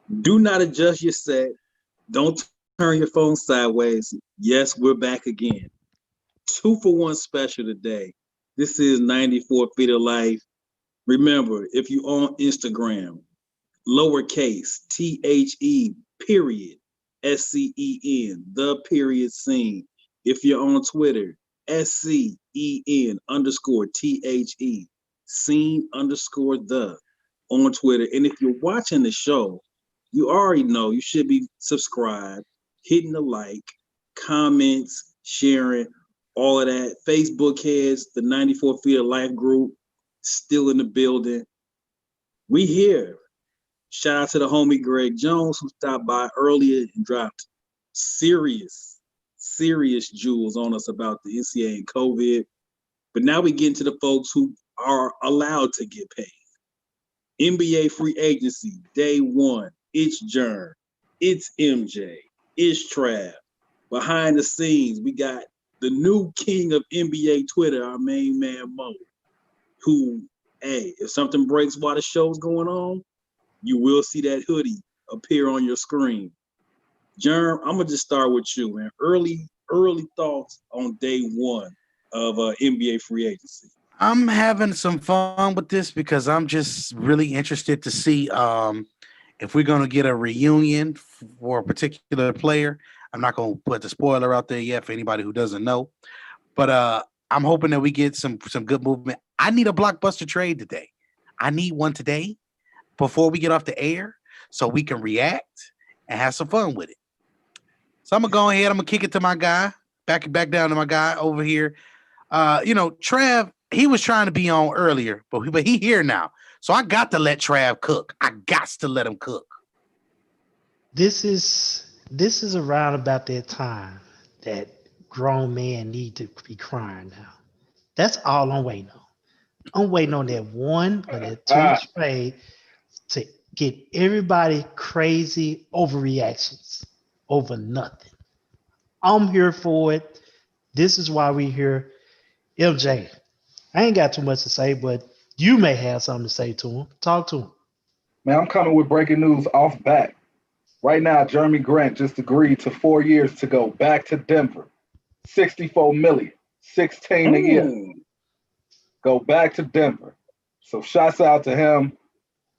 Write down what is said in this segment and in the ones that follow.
Do not adjust your set. Don't turn your phone sideways. Yes, we're back again. 2 for 1 special today. This is 94 Feet of Life. Remember, if you on Instagram, lowercase THE period SCEN, the period scene. If you're on Twitter, SCEN underscore THE scene underscore the on Twitter. And if you're watching the show, you already know you should be subscribed, hitting the like, comments, sharing, all of that. Facebook has the 94 Feet of Life group still in the building. We here. Shout out to the homie Greg Jones who stopped by earlier and dropped serious jewels on us about the NCAA and COVID. But now we get into the folks who are allowed to get paid. NBA free agency, day one. It's Jern. It's MJ. It's Trav. Behind the scenes, we got the new king of NBA Twitter, our main man Mo, who, hey, if something breaks while the show's going on, you will see that hoodie appear on your screen. Jerm, I'm gonna just start with you, man. Early thoughts on day one of NBA free agency. I'm having some fun with this because I'm just really interested to see if we're going to get a reunion for a particular player. I'm not going to put the spoiler out there yet for anybody who doesn't know, but I'm hoping that we get some good movement. I need a blockbuster trade today. I need one today before we get off the air so we can react and have some fun with it. So I'm gonna go ahead. I'm gonna kick it to my guy, back down to my guy over here. Trav, he was trying to be on earlier, but he here now. So I got to let Trav cook. I got to let him cook. This is around about that time that grown men need to be crying now. That's all I'm waiting on. I'm waiting on that one or that two trade to get everybody crazy overreactions over nothing. I'm here for it. This is why we here. MJ, I ain't got too much to say, but you may have something to say to him. Talk to him. Man, I'm coming with breaking news off bat. Right now, Jeremy Grant just agreed to 4 years to go back to Denver. 64 million, 16 a year. Go back to Denver. So shouts out to him.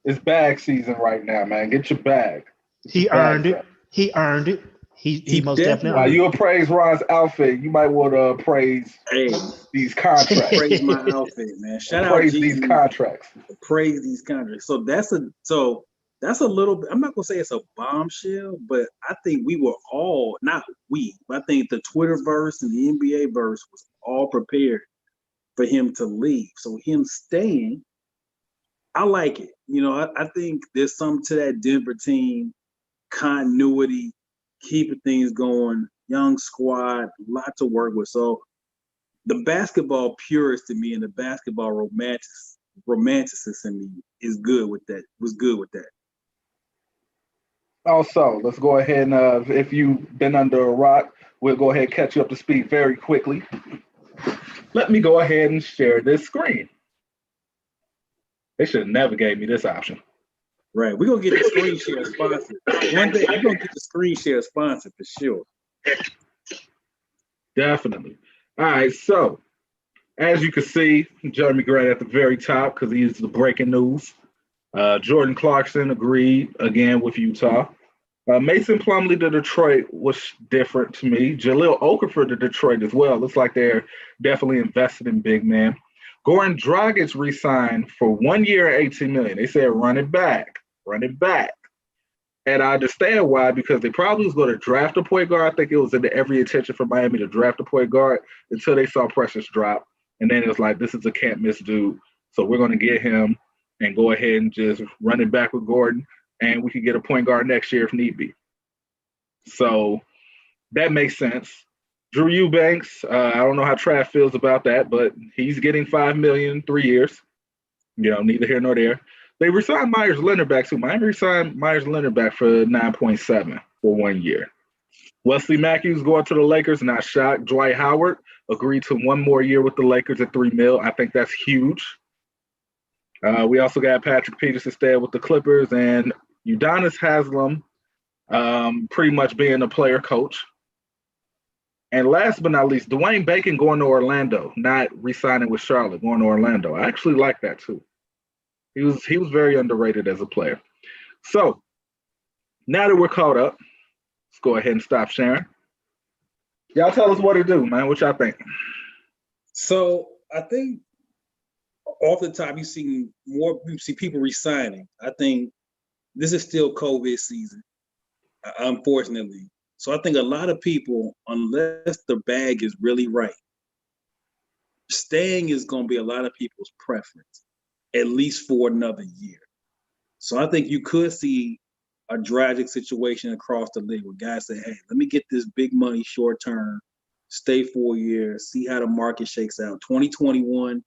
It's bag season right now, man. Get your bag. He earned it. He earned it. He most definitely While earned you it. appraise Ron's outfit, you might want to appraise these contracts. Praise my outfit, man. Shout out Appraise Jeezy. these contracts. Praise these contracts. So that's a little bit. I'm not gonna say it's a bombshell, but I think we were all not we, but I think the Twitterverse and the NBA verse was all prepared for him to leave. So him staying, I like it. I think there's something to that Denver team continuity, keeping things going, young squad, lot to work with. So the basketball purist in me and the basketball romanticist in me is good with that. Was good with that. Also, let's go ahead and if you've been under a rock, we'll go ahead and catch you up to speed very quickly. Let me go ahead and share this screen. They should have never gave me this option. Right. We're gonna get the screen share sponsor. One day we're gonna get the screen share sponsor for sure. Definitely. All right, so as you can see, Jeremy Grant at the very top because he's the breaking news. Jordan Clarkson agreed again with Utah. Mason Plumlee to Detroit was different to me. Jahlil Okafor to Detroit as well. Looks like they're definitely invested in big man. Goran Dragic re-signed for 1 year at $18 million. They said run it back. And I understand why, because they probably was going to draft a point guard. I think it was in every intention for Miami to draft a point guard until they saw Precious drop. And then it was like, this is a can't miss dude. So we're going to get him and go ahead and just run it back with Gordon. And we could get a point guard next year if need be. So that makes sense. Drew Eubanks, I don't know how Trav feels about that, but he's getting $5 million, 3 years. Neither here nor there. They resigned Myers Leonard back too. Miami resigned Myers Leonard back for 9.7 for 1 year. Wesley Matthews going to the Lakers, not shocked. Dwight Howard agreed to 1 more year with the Lakers at $3 million. I think that's huge. We also got Patrick Peterson staying with the Clippers, and Udonis Haslam pretty much being a player coach. And last but not least, Dwayne Bacon going to Orlando, not re-signing with Charlotte, going to Orlando. I actually like that too. He was very underrated as a player. So now that we're caught up, let's go ahead and stop sharing. Y'all tell us what to do, man. What y'all think? So I think off the top, you see people resigning. I think this is still COVID season, unfortunately. So I think a lot of people, unless the bag is really right, staying is going to be a lot of people's preference, at least for another year. So I think you could see a tragic situation across the league where guys say, hey, let me get this big money short term, stay 4 years, see how the market shakes out. 2021,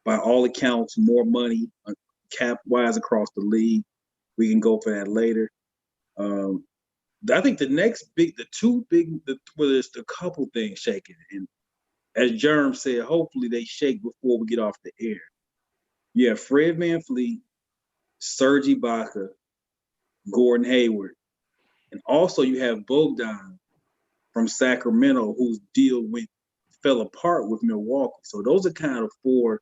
by all accounts, more money cap-wise across the league. We can go for that later. I think there's a couple things shaking. And as Jerm said, hopefully they shake before we get off the air. You have Fred VanVleet, Serge Ibaka, Gordon Hayward, and also you have Bogdan from Sacramento, whose deal fell apart with Milwaukee. So those are kind of 4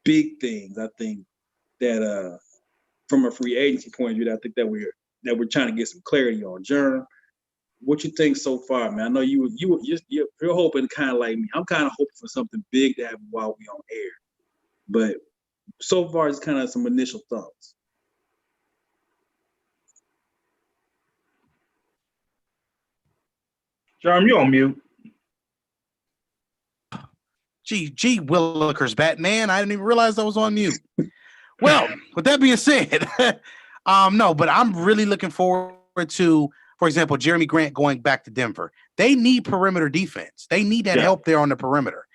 big things I think that from a free agency point of view, I think that we're trying to get some clarity on. Jerm, what you think so far, man? I know you're hoping kind of like me. I'm kind of hoping for something big to happen while we on air, but so far it's kind of some initial thoughts. Jerm, you on mute. Gee, Willikers, Batman. I didn't even realize I was on mute. Well, with that being said, no, but I'm really looking forward to, for example, Jeremy Grant going back to Denver. They need perimeter defense. They need that help there on the perimeter.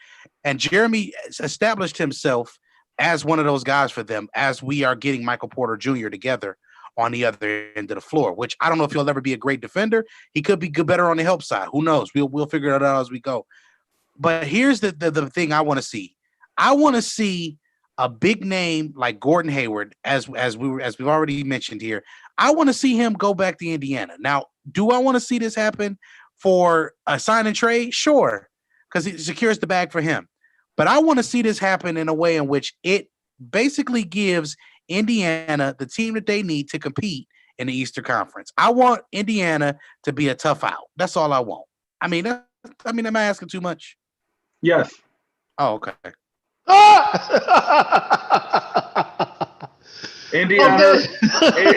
And Jeremy established himself as one of those guys for them as we are getting Michael Porter Jr. together on the other end of the floor, which I don't know if he'll ever be a great defender. He could be better on the help side. Who knows? We'll figure it out as we go. But here's the thing I want to see. I want to see a big name like Gordon Hayward, as we've already mentioned here. I want to see him go back to Indiana. Now, do I want to see this happen for a sign and trade? Sure, because it secures the bag for him. But I want to see this happen in a way in which it basically gives Indiana the team that they need to compete in the Eastern Conference. I want Indiana to be a tough out. That's all I want. I mean, am I asking too much? Yes. Oh, okay. Indiana,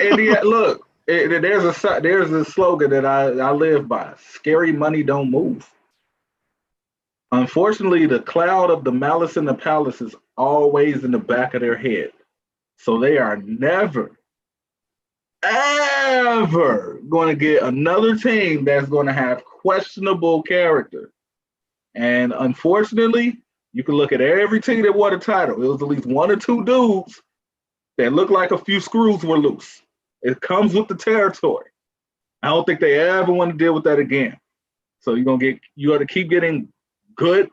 Indiana. Look, there's a slogan that I live by: "Scary money don't move." Unfortunately, the cloud of the malice in the palace is always in the back of their head, so they are never, ever going to get another team that's going to have questionable character. And unfortunately, you can look at every team that won a title. It was at least 1 or 2 dudes that looked like a few screws were loose. It comes with the territory. I don't think they ever want to deal with that again. So you got to keep getting good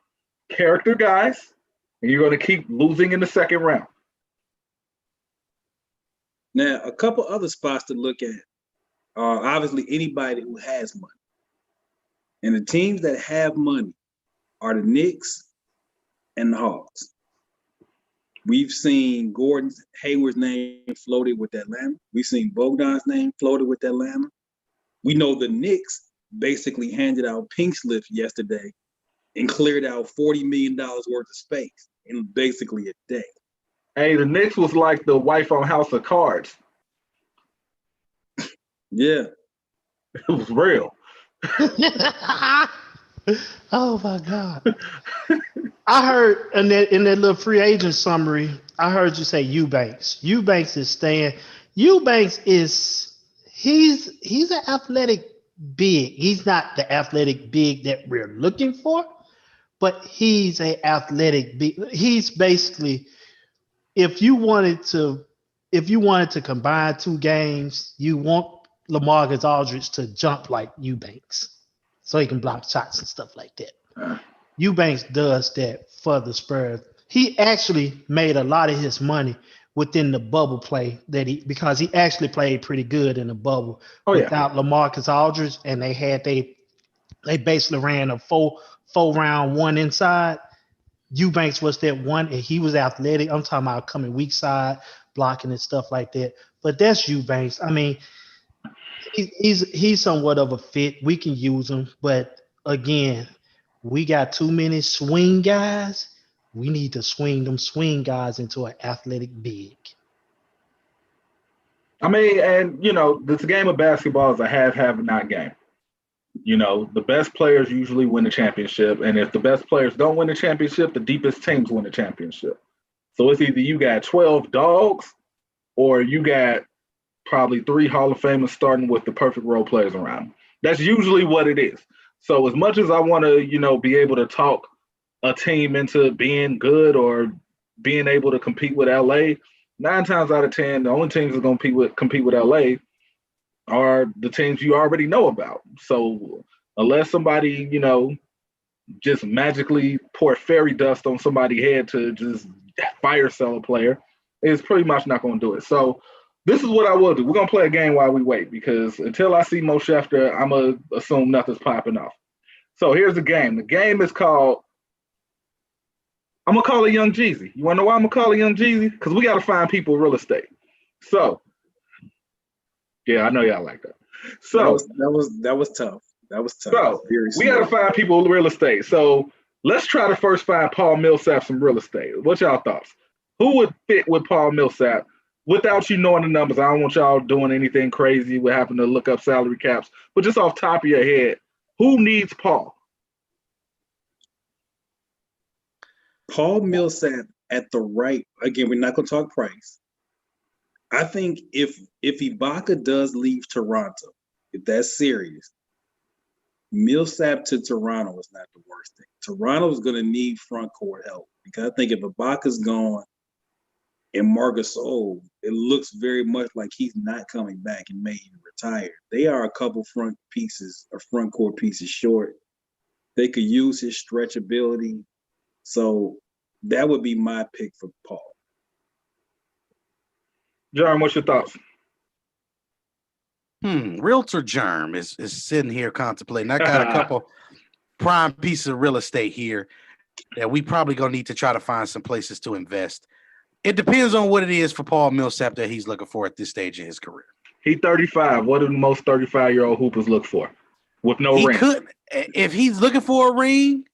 character guys, and you're going to keep losing in the second round. Now, a couple other spots to look at are obviously anybody who has money. And the teams that have money are the Knicks and the Hawks. We've seen Gordon Hayward's name floated with Atlanta. We've seen Bogdan's name floated with Atlanta. We know the Knicks basically handed out pink slips yesterday and cleared out $40 million worth of space in basically a day. Hey, the Knicks was like the wife on House of Cards. Yeah. It was real. Oh my God. I heard in that little free agent summary, I heard you say Eubanks. Eubanks is staying. Eubanks he's an athletic big. He's not the athletic big that we're looking for, but he's an athletic big. He's basically, if you wanted to combine 2 games, you want LaMarcus Aldridge to jump like Eubanks, so he can block shots and stuff like that. Eubanks does that for the Spurs. He actually made a lot of his money within the bubble play because he actually played pretty good in the bubble yeah. without LaMarcus Aldridge, and they basically ran a four round one inside. Eubanks was that one, and he was athletic. I'm talking about coming weak side, blocking and stuff like that. But that's Eubanks. I mean, he's somewhat of a fit. We can use him, but again, we got too many swing guys. We need to swing them swing guys into an athletic big. I mean, and this game of basketball is a have not game. The best players usually win the championship, and if the best players don't win the championship, the deepest teams win the championship. So it's either you got 12 dogs, or you got probably 3 Hall of Famers starting with the perfect role players around them. That's usually what it is. So as much as I want to, be able to talk a team into being good or being able to compete with LA, 9 times out of 10, the only teams that are going to compete with LA are the teams you already know about. So unless somebody, just magically pour fairy dust on somebody's head to just fire sell a player, it's pretty much not going to do it. So this is what I will do. We're going to play a game while we wait, because until I see Mo Schefter, I'm going to assume nothing's popping off. So here's the game. The game is called, I'm going to call it Young Jeezy. You want to know why I'm going to call it Young Jeezy? Because we got to find people real estate. So, yeah, I know y'all like that. So that was tough. That was tough. So we got to find people real estate. So let's try to first find Paul Millsap some real estate. What's y'all thoughts? Who would fit with Paul Millsap without you knowing the numbers? I don't want y'all doing anything crazy with having to look up salary caps, but just off top of your head, who needs Paul? Paul Millsap at the right. Again, we're not going to talk price. I think if Ibaka does leave Toronto, if that's serious, Millsap to Toronto is not the worst thing. Toronto is going to need front court help, because I think if Ibaka's gone and Marc Gasol, it looks very much like he's not coming back and may even retire. They are a couple front court pieces short. They could use his stretchability. So that would be my pick for Paul. Jerm, what's your thoughts? Realtor Germ is sitting here contemplating. I got a couple prime pieces of real estate here that we probably gonna need to try to find some places to invest. It depends on what it is for Paul Millsap that he's looking for at this stage in his career. He's 35. What do most 35-year-old hoopers look for with no ring? If he's looking for a ring,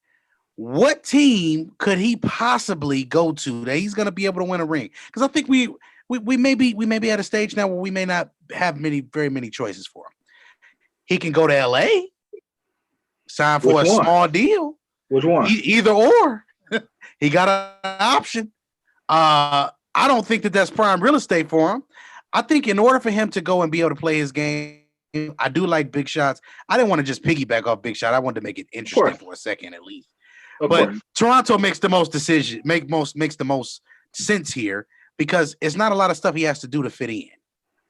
what team could he possibly go to that he's going to be able to win a ring? Because I think we may be at a stage now where we may not have very many choices for him. He can go to LA, sign for small deal. Which one? Either or. He got an option. I don't think that's prime real estate for him. I think in order for him to go and be able to play his game, I do like big shots. I didn't want to just piggyback off big shot. I wanted to make it interesting for a second at least. But Toronto makes the most makes the most sense here, because it's not a lot of stuff he has to do to fit in.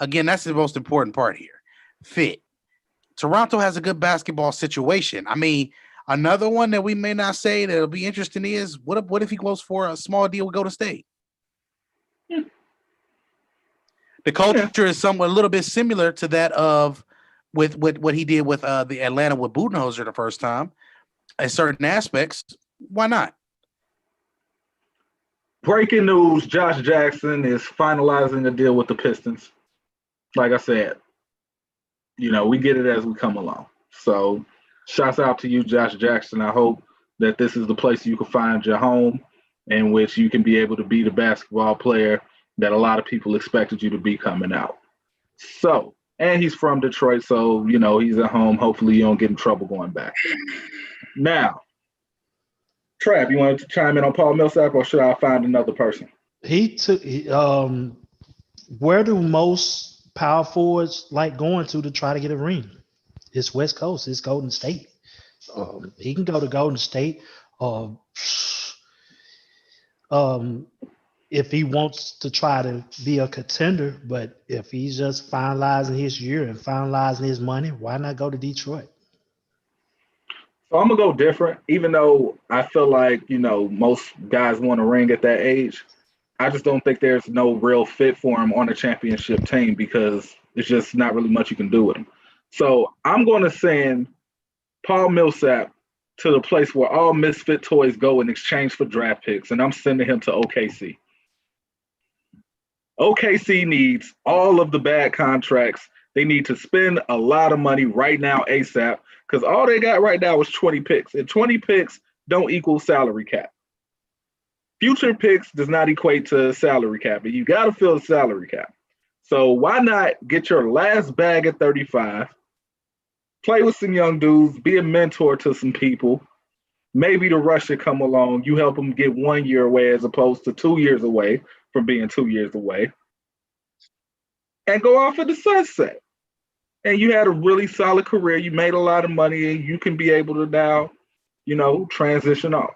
Again, that's the most important part here. Fit. Toronto has a good basketball situation. I mean, another one that we may not say that'll be interesting is what if he goes for a small deal with Golden State? The culture is somewhat a little bit similar to that of with what he did with the Atlanta with Budenholzer the first time. In certain aspects, why not? Breaking news: Josh Jackson is finalizing a deal with the Pistons. Like I said, we get it as we come along. So, shouts out to you, Josh Jackson. I hope that this is the place you can find your home, in which you can be able to be the basketball player that a lot of people expected you to be coming out. So, and he's from Detroit, so, he's at home. Hopefully you don't get in trouble going back. Now, Trav, you want to chime in on Paul Millsap, or should I find another person? Where do most power forwards like going to try to get a ring? It's West Coast. It's Golden State. He can go to Golden State. If he wants to try to be a contender, but if he's just finalizing his year and finalizing his money, why not go to Detroit? So I'm going to go different, even though I feel like, most guys want a ring at that age. I just don't think there's no real fit for him on a championship team because there's just not really much you can do with him. So I'm going to send Paul Millsap to the place where all misfit toys go in exchange for draft picks, and I'm sending him to OKC. OKC needs all of the bad contracts. They need to spend a lot of money right now ASAP because all they got right now is 20 picks, and 20 picks don't equal salary cap. Future picks does not equate to salary cap, and you got to fill the salary cap. So why not get your last bag at 35, play with some young dudes, be a mentor to some people. Maybe the rush should come along. You help them get 1 year away as opposed to 2 years away from being 2 years away. And go off in the sunset. And you had a really solid career. You made a lot of money, and you can be able to now, transition off.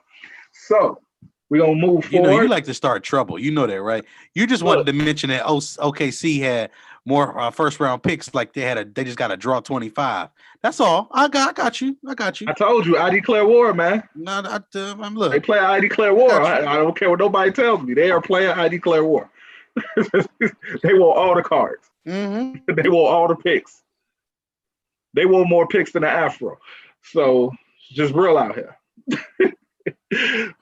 So we're going to move forward. You like to start trouble. You know that, right? You just wanted to mention that OKC had more first round picks, like they just got to draw 25. That's all. I got you. I told you, I declare war, man. No, I'm look. They play I declare war. I don't care what nobody tells me. They are playing I declare war. They want all the cards. Mm-hmm. They want all the picks. They want more picks than the Afro. So just real out here.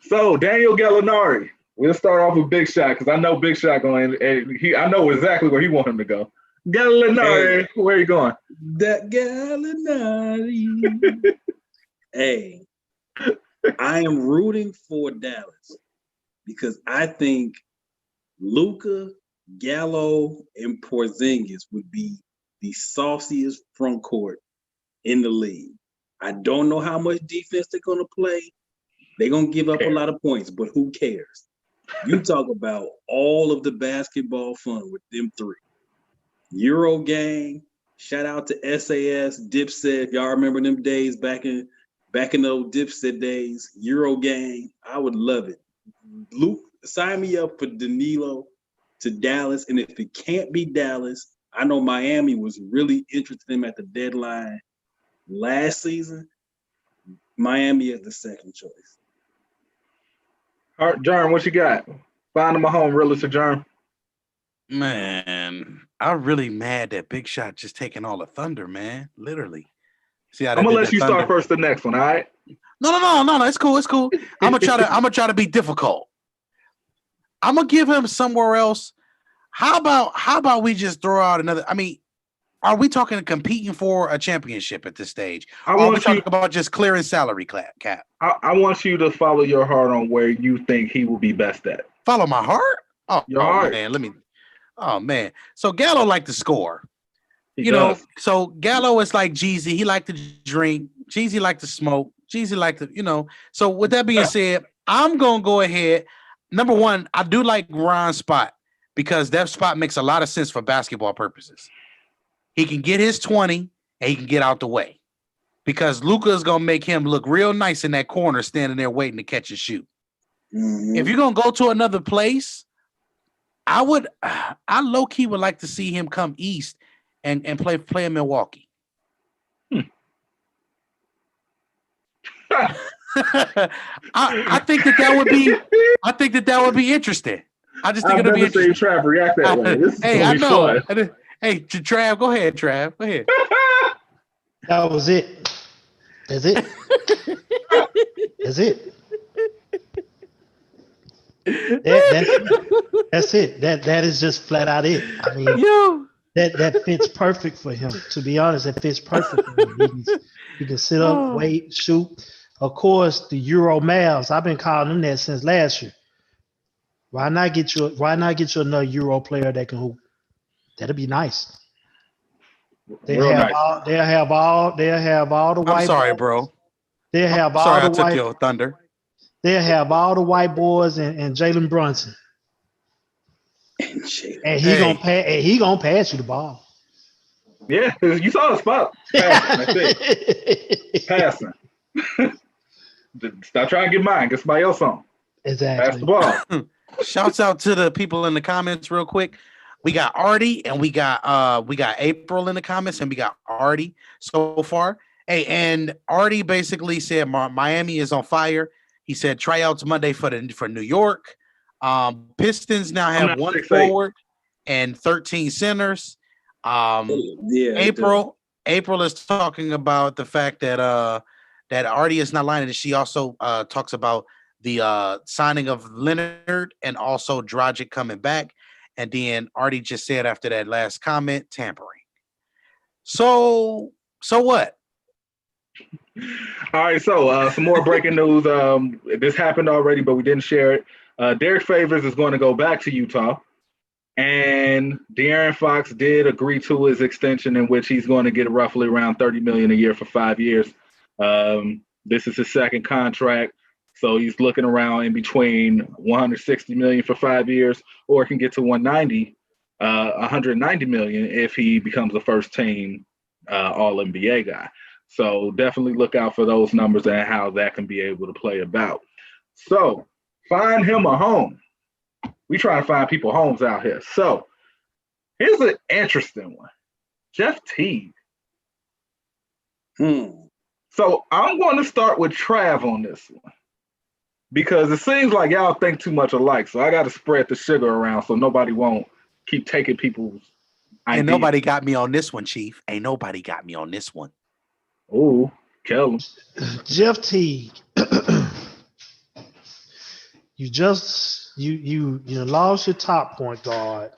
So Daniel Gallinari. We'll start off with Big Shot because I know Big Shot going, and I know exactly where he want him to go. Gallinari, where are you going? That Gallinari. Hey, I am rooting for Dallas because I think Luka, Gallo, and Porzingis would be the sauciest front court in the league. I don't know how much defense they're going to play. They're going to give up a lot of points, but who cares? You talk about all of the basketball fun with them three. Euro gang, shout out to SAS, Dipset. Y'all remember them days back in the old Dipset days, Euro gang. I would love it. Luke, sign me up for Danilo to Dallas. And if it can't be Dallas, I know Miami was really interested in him at the deadline last season. Miami is the second choice. All right, Jerm, what you got? Find him a home, realist, Jerm. Man, I'm really mad that Big Shot just taking all the thunder, man. Literally. See how I'm gonna let you start first the next one, all right? No. It's cool. I'm gonna try to be difficult. I'm gonna give him somewhere else. How about we just throw out another? I mean, are we talking competing for a championship at this stage? Or are we talking about just clearing salary cap? I want you to follow your heart on where you think he will be best at. Follow my heart? Your heart. Man, Oh man. So Gallo like to score. He does. So Gallo is like Jeezy. He like to drink. Jeezy like to smoke. Jeezy like to, So with that being said, I'm gonna go ahead. Number one, I do like Ron's spot because that spot makes a lot of sense for basketball purposes. He can get his 20 and he can get out the way. Because Luka is gonna make him look real nice in that corner, standing there waiting to catch and shoot. Mm-hmm. If you're gonna go to another place, I low key would like to see him come east and play in Milwaukee. I think that would be interesting. I just think it'll be interesting. Trav react that way. Hey, I know. Hey, Trav, go ahead, Trav. Go ahead. That was it. That's it. That's it. That's it. That is just flat out it. I mean, that fits perfect for him. To be honest, that fits perfect for him. He can sit up, wait, shoot. Of course, the Euro Mavs. I've been calling them that since last year. Why not get you another Euro player that can hoop? That'd be nice. They'll have all the white. I'm sorry, boys. bro. They'll have all sorry, the I took white. your thunder. They'll have all the white boys and Jalen Brunson. And he gonna pass you the ball. Yeah, you saw the spot. Passing, that's it. Passing. Stop trying to get mine. Get somebody else on. Exactly. Pass the ball. Shouts out to the people in the comments real quick. We got Artie and we got April in the comments and we got Artie so far. Hey, and Artie basically said Miami is on fire. He said tryouts Monday for New York. Pistons now I'm have not one 6'8". forward and 13 centers. Yeah, April is talking about the fact that Artie is not lying, and she also talks about the signing of Leonard and also Dragic coming back. And then Artie just said after that last comment, tampering. So what? All right, so some more breaking news. This happened already, but we didn't share it. Derek Favors is going to go back to Utah, and De'Aaron Fox did agree to his extension, in which he's going to get roughly around $30 million a year for 5 years. This is his second contract, so he's looking around in between $160 million for 5 years, or it can get to $190 million if he becomes a first team All NBA guy. So definitely look out for those numbers and how that can be able to play about. So find him a home. We try to find people homes out here. So here's an interesting one. Jeff Teague. So I'm going to start with Trav on this one because it seems like y'all think too much alike. So I got to spread the sugar around so nobody won't keep taking people's ideas. And nobody got me on this one, Chief. Ain't nobody got me on this one. Ooh, kill him. Jeff Teague. You lost your top point guard.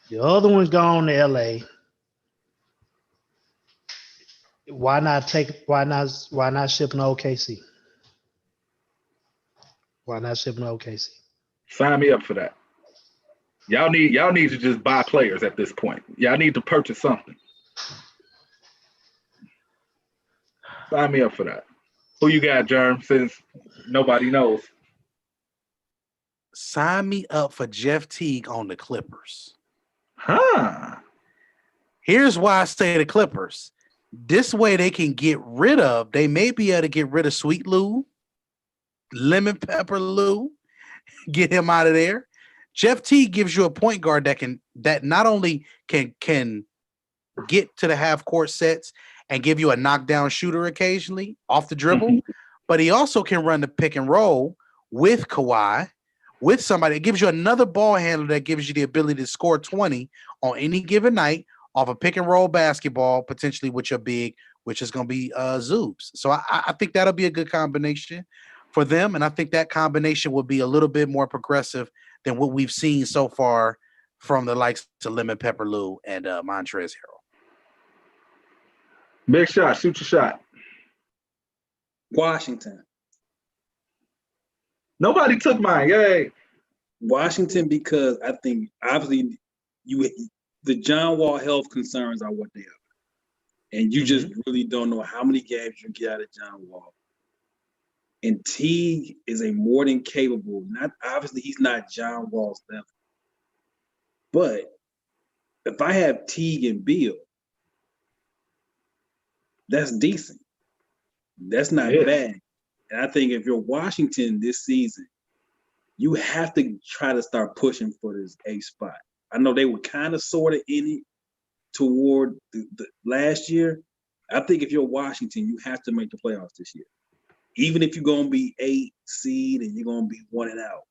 The other one's gone to LA. Why not ship him to OKC? Why not ship him to OKC? Sign me up for that. Y'all need to just buy players at this point. Y'all need to purchase something. Sign me up for that. Who you got, Germ, since nobody knows? Sign me up for Jeff Teague on the Clippers. Huh. Here's why I say the Clippers. This way they can they may be able to get rid of Sweet Lou, Lemon Pepper Lou, get him out of there. Jeff Teague gives you a point guard that not only can get to the half court sets and give you a knockdown shooter occasionally off the dribble, but he also can run the pick and roll with Kawhi, with somebody. It gives you another ball handler that gives you the ability to score 20 on any given night off a pick and roll basketball, potentially with your big, which is going to be Zoobs. So I think that'll be a good combination for them, and I think that combination will be a little bit more progressive than what we've seen so far from the likes of Lemon Pepper Lou and Montrezl Harrell. Big shot. Shoot your shot. Washington. Nobody took mine. Yay. Washington, because I think obviously the John Wall health concerns are what they are. And you just really don't know how many games you can get out of John Wall. And Teague is a more than capable, obviously he's not John Wall's level. But if I have Teague and Beal, that's decent. That's not bad. And I think if you're Washington this season, you have to try to start pushing for this A spot. I know they were kind of sort of in it toward the last year. I think if you're Washington, you have to make the playoffs this year. Even if you're going to be 8 seed and you're going to be 1 and out,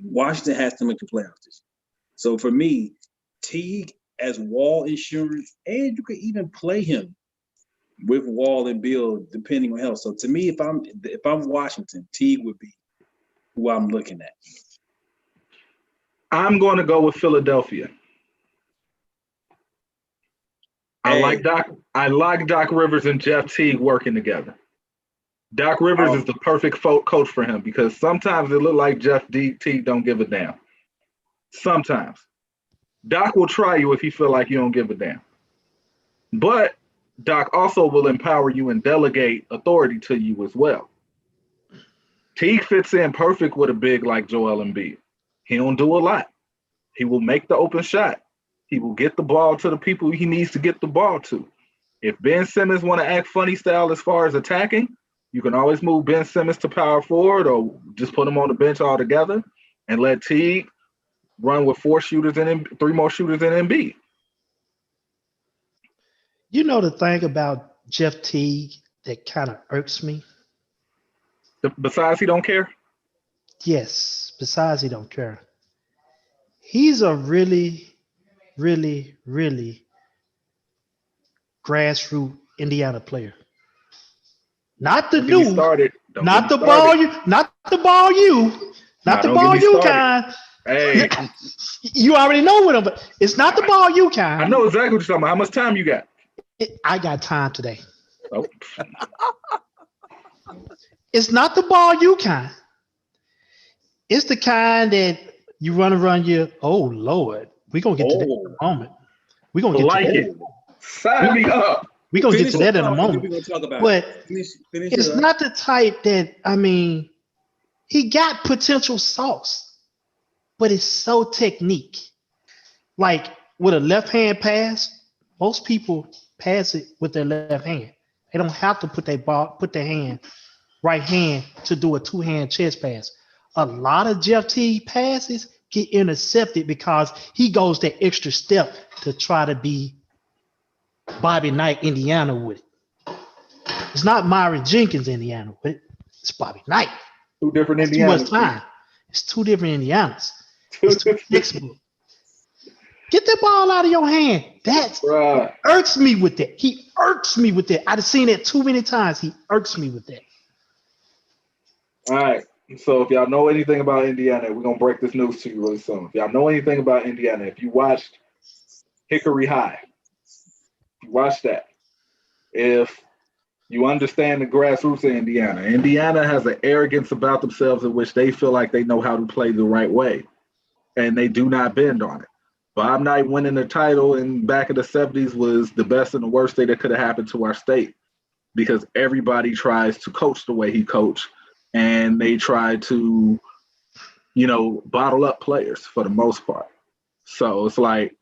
Washington has to make the playoffs this year. So for me, Teague as Wall insurance, and you could even play him with Wall and Bill depending on health. So to me, if I'm Washington, Teague would be who I'm looking at. I'm going to go with Philadelphia. I like Doc Rivers and Jeff Teague working together. Doc Rivers is the perfect coach for him because sometimes it look like Jeff Teague don't give a damn. Sometimes. Doc will try you if he feel like you don't give a damn. But Doc also will empower you and delegate authority to you as well. Teague fits in perfect with a big like Joel Embiid. He don't do a lot. He will make the open shot. He will get the ball to the people he needs to get the ball to. If Ben Simmons want to act funny style as far as attacking, you can always move Ben Simmons to power forward or just put him on the bench altogether and let Teague run with 4 shooters and 3 more shooters than Embiid. You know the thing about Jeff Teague that kind of irks me? Besides, he don't care? Yes, besides he don't care. He's a really, really, really grassroots Indiana player. Not the Don't get me new, started. Don't get not me the started. ball you, not the ball you, not Nah, the don't get ball me you started. kind. Hey, You already know what I'm, but it's not the ball you I kind. know exactly what you're talking about. How much time you got? I got time today. Oh, It's not the ball you kind. It's the kind that you run your. Oh Lord, we're gonna get to that in Oh, a moment. We're gonna I get to like that. it. Sign me up. We're gonna get finish to your that in a thought, and then moment. we're gonna talk about it. But Finish it it's up. not the type that he got potential sauce, but it's so technique. Like with a left hand pass, most people pass it with their left hand. They don't have to put their right hand to do a two hand chest pass. A lot of Jeff T passes get intercepted because he goes that extra step to try to be Bobby Knight, Indiana with it. It's not Myron Jenkins, Indiana with it. It's Bobby Knight. Two different It's too much Indianas. time. It's two different Indianas. It's too flexible. Get the ball out of your hand. That Bruh. irks me with that. He irks me with that. I've seen it too many times. He irks me with that. All right. So if y'all know anything about Indiana, we're gonna break this news to you really soon. If y'all know anything about Indiana, if you watched Hickory High, if you watched that, if you understand the grassroots of Indiana, Indiana has an arrogance about themselves in which they feel like they know how to play the right way, and they do not bend on it. Bob Knight winning the title in back in the 70s was the best and the worst thing that could have happened to our state because everybody tries to coach the way he coached and they try to, bottle up players for the most part. So it's like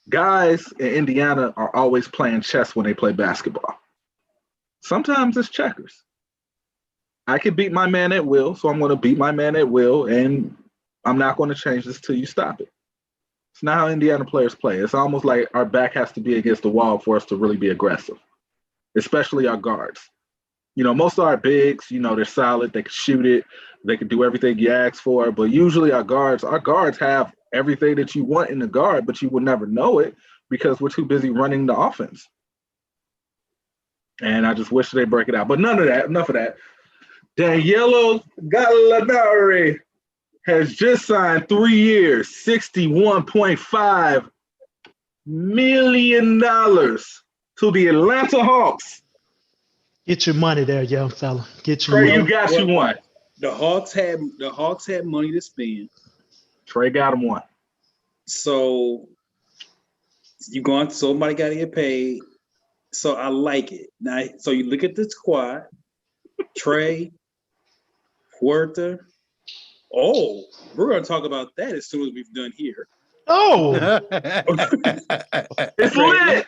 guys in Indiana are always playing chess when they play basketball. Sometimes it's checkers. I can beat my man at will, so I'm going to beat my man at will, and I'm not going to change this till you stop it. It's not how Indiana players play. It's almost like our back has to be against the wall for us to really be aggressive, especially our guards. Most of our bigs, they're solid. They can shoot it. They can do everything you ask for. But usually our guards have everything that you want in the guard, but you will never know it because we're too busy running the offense. And I just wish they break it out. But none of that. Enough of that. Danielo Gallinari has just signed 3 years, $61.5 million to the Atlanta Hawks. Get your money there, young fella. Get your Trey, money. you got you one. The Hawks had money to spend. Trey got him one. So somebody got to get paid. So I like it. Now, so you look at the squad, Trey, Huerta. Oh, we're going to talk about that as soon as we've done here. Oh, It's lit.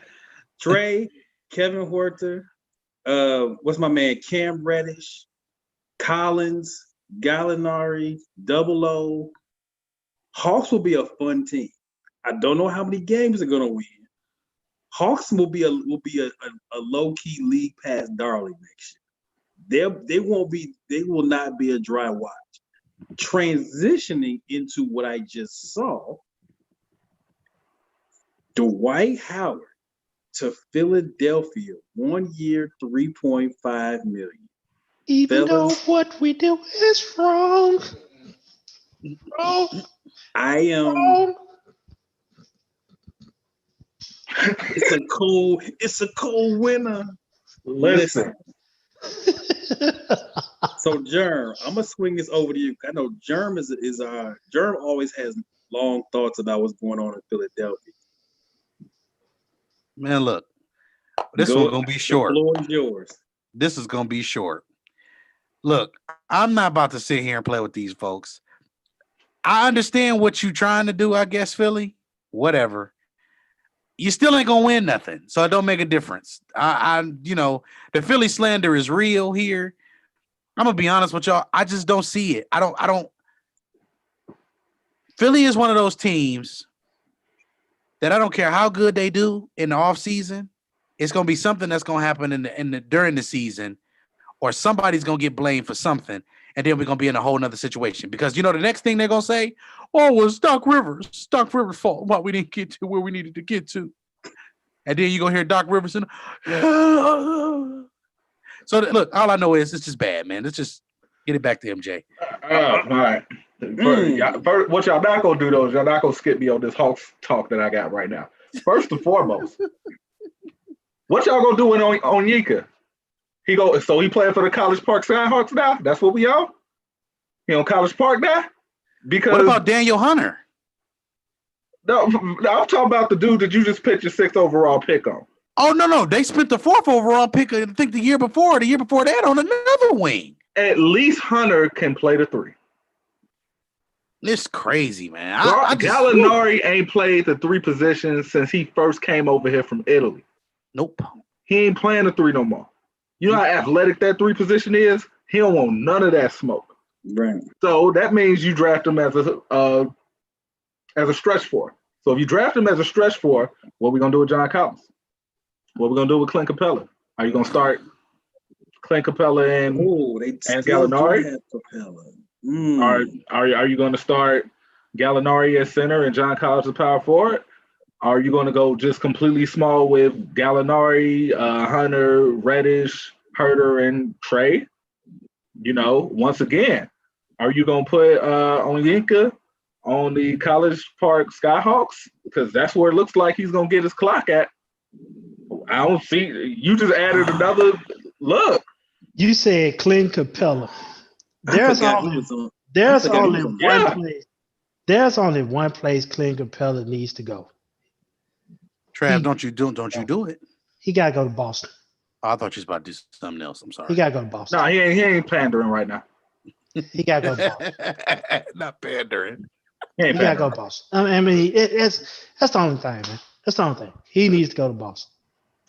Trey, Kevin Huerta, what's my man, Cam Reddish, Collins, Gallinari, Double O. Hawks will be a fun team. I don't know how many games they're going to win. Hawks will be a low key league pass darling next year. They will not be a dry watch. Transitioning into what I just saw, Dwight Howard to Philadelphia, 1 year, $3.5 million. even though Fellas, what we do is wrong. Wrong. I am. Wrong. It's a cold winter. Listen. So Germ, I'm gonna swing this over to you. I know Germ Germ always has long thoughts about what's going on in Philadelphia. Man, look, this one's gonna be short. The floor is yours. This is gonna be short. Look, I'm not about to sit here and play with these folks. I understand what you're trying to do, I guess, Philly. Whatever. You still ain't gonna win nothing, so it don't make a difference. The Philly slander is real here. I'm gonna be honest with y'all. I just don't see it. I don't. Philly is one of those teams that I don't care how good they do in the offseason. It's gonna be something that's gonna happen during the season, or somebody's gonna get blamed for something, and then we're gonna be in a whole nother situation because the next thing they're gonna say, "Oh, it was Doc Rivers' fault why we didn't get to where we needed to get to," and then you gonna hear Doc Rivers and so look, all I know is it's just bad, man. Let's just get it back to MJ. All right. First, what y'all not gonna do though is y'all not gonna skip me on this Hawks talk that I got right now. First and foremost, what y'all gonna do on Onyeka? So he playing for the College Park Skyhawks now? That's what we on? He on College Park now? Because what about Daniel Hunter? No, I'm talking about the dude that you just picked your 6th overall pick on. Oh no, they spent the 4th overall pick. I think the year before that on another wing. At least Hunter can play the 3. It's crazy, man. Gallinari ain't played the 3 positions since he first came over here from Italy. Nope. He ain't playing the 3 no more. You know how athletic that 3 position is? He don't want none of that smoke. Right. So that means you draft him as a stretch 4. So if you draft him as a stretch 4, what are we gonna do with John Collins? What are we gonna do with Clint Capella? Are you gonna start Clint Capella and Gallinari? Are you going to start Gallinari at center and John Collins at power forward? Are you going to go just completely small with Gallinari, Hunter, Reddish, Herter, and Trey? Once again, are you going to put Onyeka on the College Park Skyhawks? Because that's where it looks like he's going to get his clock at. I don't see. You just added another look. You said Clint Capella. There's only one place Clint Capella needs to go. Trav, don't you do it. He gotta go to Boston. Oh, I thought you was about to do something else. I'm sorry. He gotta go to Boston. No, he ain't pandering right now. He gotta go to Boston. Not pandering. He gotta go to Boston. I mean, that's the only thing, man. That's the only thing. He needs to go to Boston.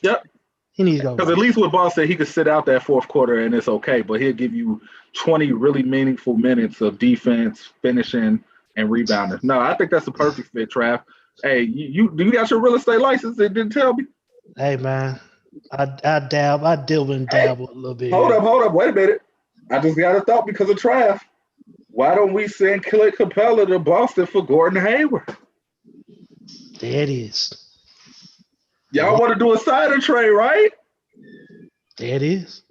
Yep. He needs to go. Because at least with Boston, he could sit out that 4th quarter and it's okay. But he'll give you 20 really meaningful minutes of defense, finishing, and rebounding. No, I think that's a perfect fit, Trav. Hey, you got your real estate license? They didn't tell me. Hey, man, I dabble a little bit. Hold up, wait a minute. I just got a thought because of Trav. Why don't we send Clint Capella to Boston for Gordon Hayward? There it is. Y'all want to do a sign trade, right? There it is.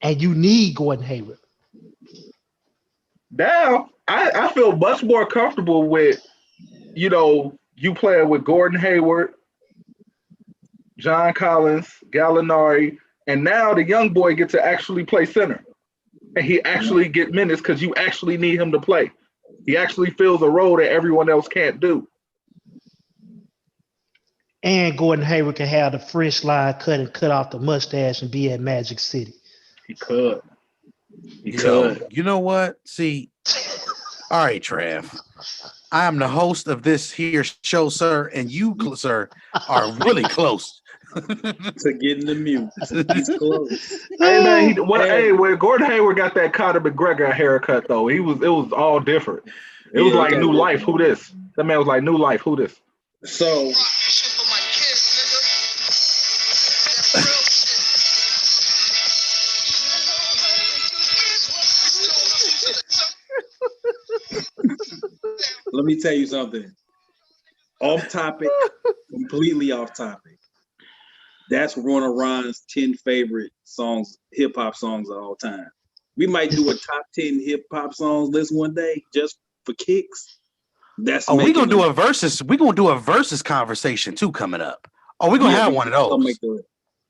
And you need Gordon Hayward. Now, I feel much more comfortable with, you playing with Gordon Hayward, John Collins, Gallinari, and now the young boy gets to actually play center. And he actually get minutes because you actually need him to play. He actually fills a role that everyone else can't do. And Gordon Hayward can have the French line cut off the mustache and be at Magic City. He could. You know what? See, all right, Trav. I am the host of this here show, sir, and you, sir, are really close to getting the mute. He's close. Hey man, when Gordon Hayward got that Conor McGregor haircut though, it was all different. It was like new life. Who this? That man was like new life. Who this? So. Let me tell you something. Off topic, completely off topic. That's one of Ron's 10 favorite songs, hip hop songs of all time. We might do a top 10 hip hop songs list one day just for kicks. We're gonna do a versus. We're gonna do a versus conversation too coming up. Oh, we're gonna have one of those.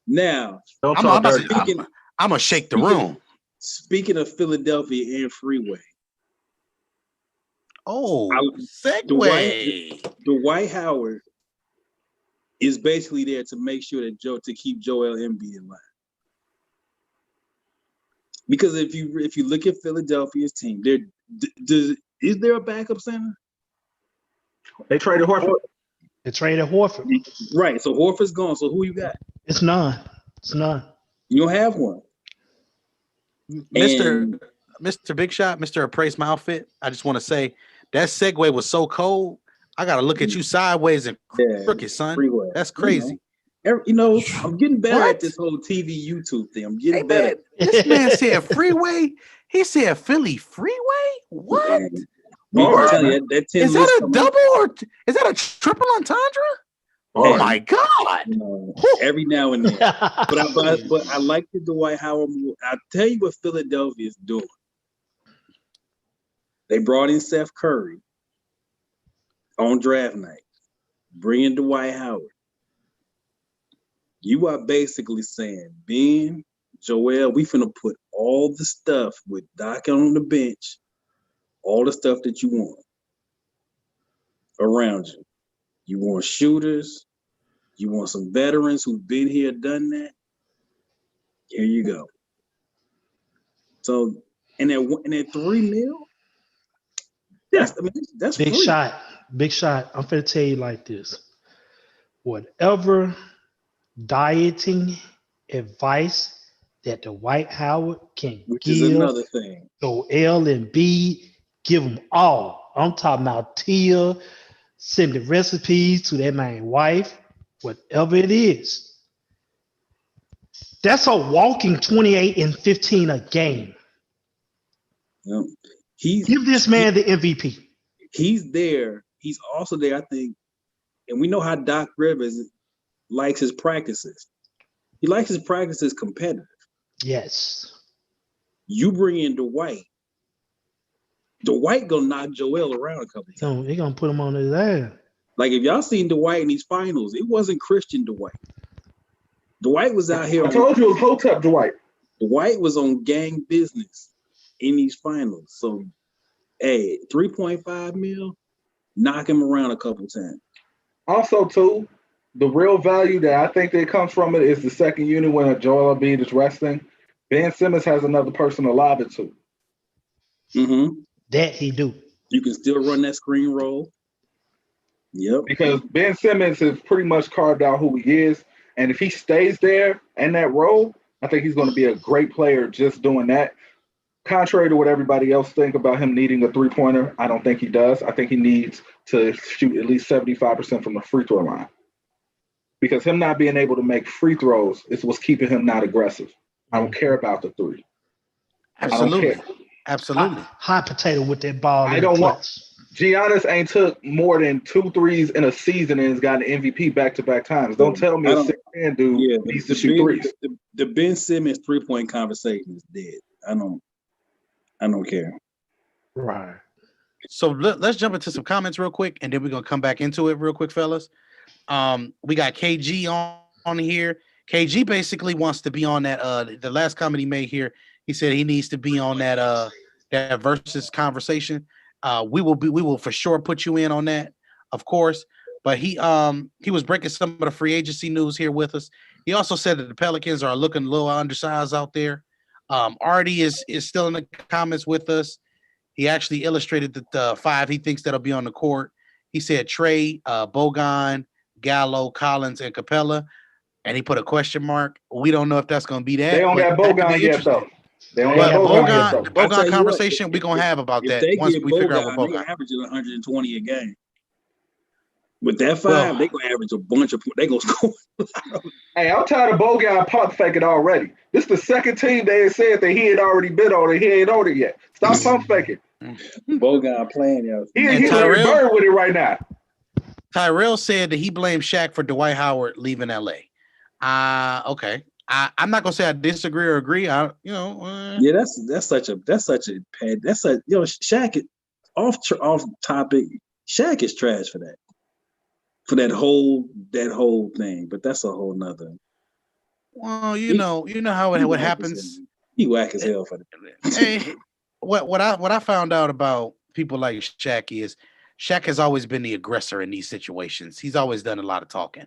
Now, I'm gonna shake the room. Speaking of Philadelphia and Freeway. Oh, segue. Dwight Howard is basically there to make sure that to keep Joel Embiid in line. Because if you look at Philadelphia's team, is there a backup center? They traded Horford. Right. So Horford's gone. So who you got? It's none. You don't have one. Mr. Big Shot, Mr. Appraise My Outfit. I just want to say that segue was so cold. I got to look at you sideways and crooked, son. Freeway. That's crazy. I'm getting better at this whole TV YouTube thing. I'm getting better. This man said Freeway. He said Philly Freeway? What? I'm telling you, that 10 Is that a double or is that a triple entendre? Oh my God! Every now and then, but I like the Dwight Howard move. I'll tell you what Philadelphia is doing. They brought in Seth Curry on draft night, bringing Dwight Howard. You are basically saying, Ben, Joel, we finna put all the stuff with Doc on the bench, all the stuff that you want around you. You want shooters. You want some veterans who've been here, done that. Here you go. So, and at $3 million, that's big free. shot. Big shot. I'm gonna tell you like this. Whatever dieting advice that Dwight Howard can Which give is another thing. Joel and B, give them all. I'm talking about Tia, send the recipes to their main wife, whatever it is. That's a walking 28 and 15 a game. Yep. Give this man the MVP. He's there. He's also there, I think, and we know how Doc Rivers likes his practices. He likes his practices competitive. Yes. You bring in Dwight. Dwight gonna knock Joel around a couple times. They're gonna put him on his ass. Like if y'all seen Dwight in these finals, it wasn't Christian Dwight. Dwight was out here. I told you it was Hotep Dwight. Dwight was on gang business in these finals. So, hey, 3.5 mil, knock him around a couple times. Also, too, the real value that I think that comes from it is the second unit when Joel Embiid is resting. Ben Simmons has another person to lob it to. Mm-hmm. That he do. You can still run that screen roll. Yep. Because Ben Simmons has pretty much carved out who he is. And if he stays there in that role, I think he's going to be a great player just doing that. Contrary to what everybody else think about him needing a three-pointer, I don't think he does. I think he needs to shoot at least 75% from the free throw line. Because him not being able to make free throws is what's keeping him not aggressive. I don't care about the three. Absolutely. I don't care. Absolutely. Hot potato with that ball. I don't want Giannis ain't took more than 2 threes in a season and has gotten MVP back-to-back times. Don't tell me a 6'10" dude needs to shoot threes. The Ben Simmons three-point conversation is dead. I don't care. Right. So let's jump into some comments real quick, and then we're gonna come back into it real quick, fellas. We got KG on here. KG basically wants to be on that. The last comment he made here, he said he needs to be on that that versus conversation. We will for sure put you in on that, of course. But he was breaking some of the free agency news here with us. He also said that the Pelicans are looking a little undersized out there. Artie is still in the comments with us. He actually illustrated the 5 he thinks that'll be on the court. He said Trey, Bogan, Gallo, Collins, and Capella, and he put a question mark. We don't know if that's going to be that. They don't got Bogan yet, though. They don't have Bogan. The Bogan conversation we're going to have about that once we figure out what Bogan. They're averaging 120 a game. With that 5, they're going to average a bunch of points. They're going to score. Hey, I'm tired of Bogan pump faking already. This is the second team they had said that he had already been on it. He ain't on it yet. Stop pump faking. Bogan playing, yo. He's Larry Bird with it right now. Tyrell said that he blamed Shaq for Dwight Howard leaving LA. Okay. I'm not gonna say I disagree or agree. Yeah, that's such a Shaq off topic. Shaq is trash for that. For that whole thing, but that's a whole nother. Well, you know how what happens. He whack as hell for that. Hey, what I found out about people like Shaq is Shaq has always been the aggressor in these situations. He's always done a lot of talking.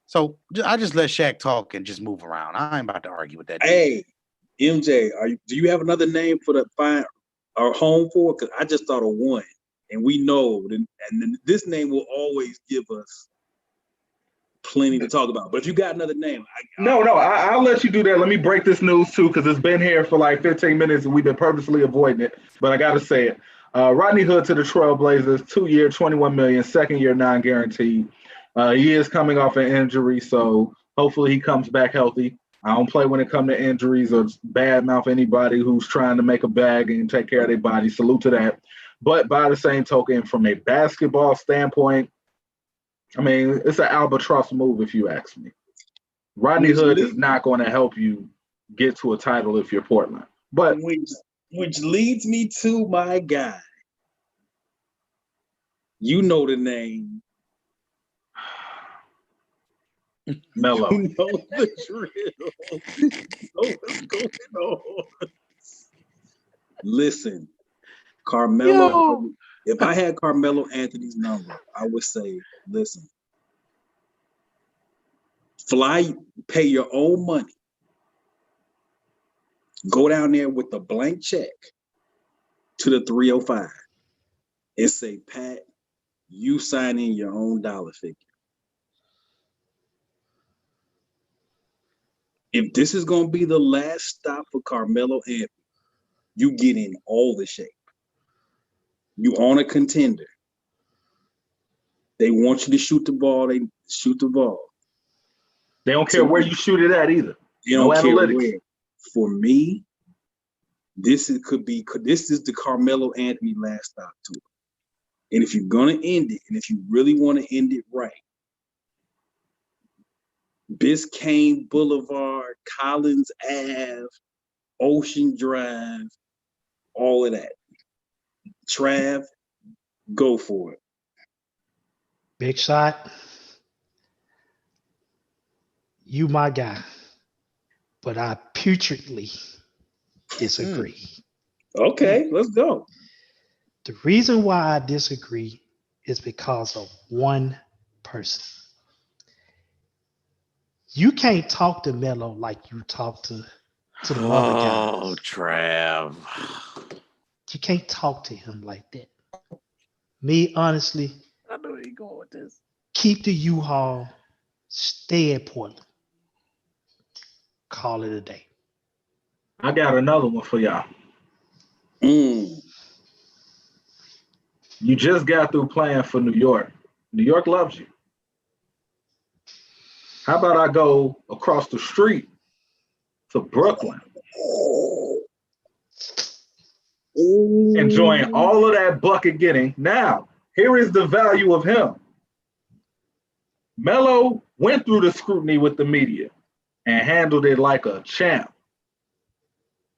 So I just let Shaq talk and just move around. I ain't about to argue with that. Hey, MJ, do you have another name for the fine or home for? Because I just thought of one, and we know, and this name will always give us plenty to talk about. But if you got another name, I'll let you do that. Let me break this news too, because it's been here for like 15 minutes and we've been purposely avoiding it. But I got to say it. Rodney Hood to the Trailblazers, 2-year, $21 million, second year non-guaranteed. He is coming off an injury, so hopefully he comes back healthy. I don't play when it comes to injuries or badmouth anybody who's trying to make a bag and take care of their body. Salute to that. But by the same token, from a basketball standpoint, I mean, it's an albatross move if you ask me. Rodney Hood is not going to help you get to a title if you're Portland. But which leads me to my guy. You know the name. Melo. You know the drill. You know what's going on. Listen, Carmelo. Yo. If I had Carmelo Anthony's number, I would say, listen, pay your own money. Go down there with a blank check to the 305 and say, Pat, you sign in your own dollar figure. If this is going to be the last stop for Carmelo Anthony, you get in all the shape. You on a contender. They want you to shoot the ball. They shoot the ball. They don't care where you shoot it at either. They don't care where. For me, this is the Carmelo Anthony last stop tour. And if you're gonna end it, and if you really want to end it right, Biscayne Boulevard, Collins Ave, Ocean Drive, all of that. Trav, go for it. Big shot. You my guy. But I putridly disagree. Okay, let's go. The reason why I disagree is because of one person. You can't talk to Melo like you talk to the other guys. Oh, Trav. You can't talk to him like that. Me, honestly, I know where you're going with this. keep the U-Haul, stay at Portland. Call it a day. I got another one for y'all. Mm. You just got through playing for New York. New York loves you. How about I go across the street to Brooklyn, enjoying all of that bucket getting? Now, here is the value of him. Melo went through the scrutiny with the media and handled it like a champ.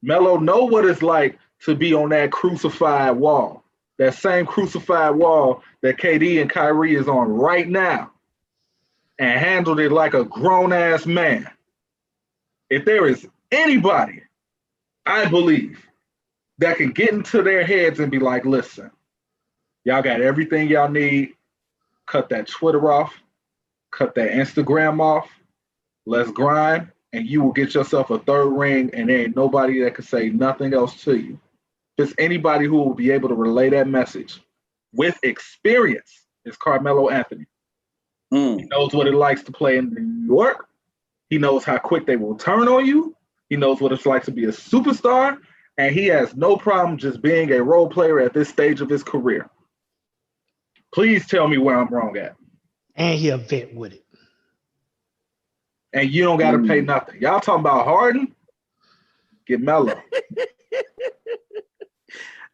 Melo know what it's like to be on that crucified wall, that same crucified wall that KD and Kyrie is on right now, and handled it like a grown-ass man. If there is anybody, I believe, that can get into their heads and be like, listen, y'all got everything y'all need. Cut that Twitter off. Cut that Instagram off. Let's grind, and you will get yourself a third ring, and there ain't nobody that can say nothing else to you. Just anybody who will be able to relay that message with experience is Carmelo Anthony. He knows what it likes to play in New York. He knows how quick they will turn on you. He knows what it's like to be a superstar, and he has no problem just being a role player at this stage of his career. Please tell me where I'm wrong at. And he a vet with it. And you don't got to pay nothing. Y'all talking about Harden? Get Melo.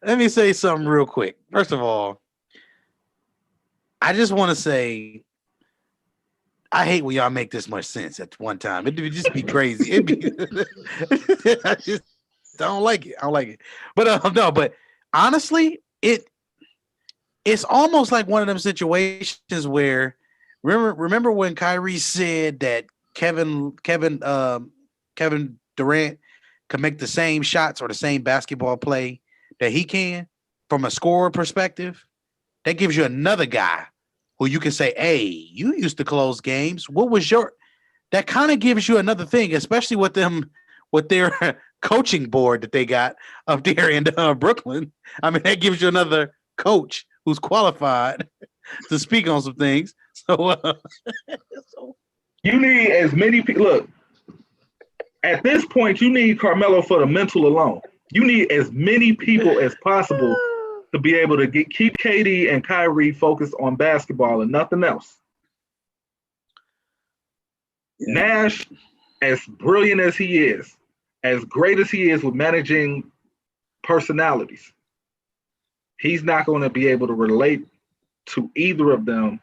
Let me say something real quick. First of all, I just want to say, I hate when y'all make this much sense at one time. It would just be crazy. I just don't like it. I don't like it. But no, but honestly, it's almost like one of them situations where remember when Kyrie said that Kevin Durant can make the same shots or the same basketball play that he can from a scorer perspective? That gives you another guy who you can say, hey, you used to close games. What was that kind of gives you another thing, especially with their coaching board that they got up there in Brooklyn. I mean, that gives you another coach who's qualified to speak on some things. So you need as many people. Look, at this point, you need Carmelo for the mental alone. You need as many people as possible to be able to keep KD and Kyrie focused on basketball and nothing else. Yeah. Nash as brilliant as he is, as great as he is with managing personalities, he's not going to be able to relate to either of them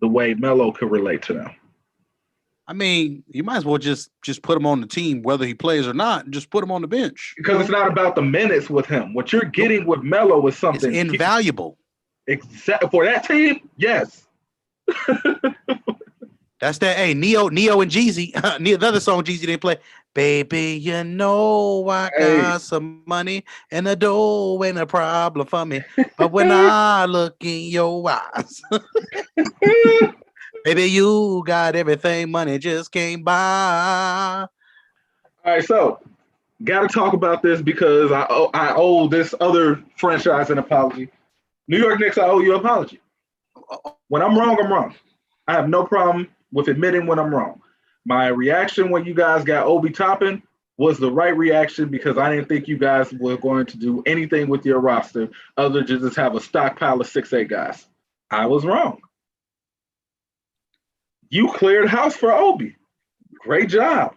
the way Melo could relate to them. I mean, you might as well just put him on the team, whether he plays or not, and just put him on the bench. Because it's not about the minutes with him. What you're getting with Melo is something It's invaluable. Except for that team, yes. That's that. Hey, Neo and Jeezy. The other song Jeezy didn't play. Baby, you know I got some money and the dough ain't a problem for me. But when I look in your eyes, baby, you got everything money just can't buy. All right, so got to talk about this because I owe this other franchise an apology. New York Knicks, I owe you an apology. When I'm wrong, I'm wrong. I have no problem with admitting when I'm wrong. My reaction when you guys got Obi Toppin was the right reaction because I didn't think you guys were going to do anything with your roster other than just have a stockpile of 6'8" guys. I was wrong. You cleared house for Obi. Great job.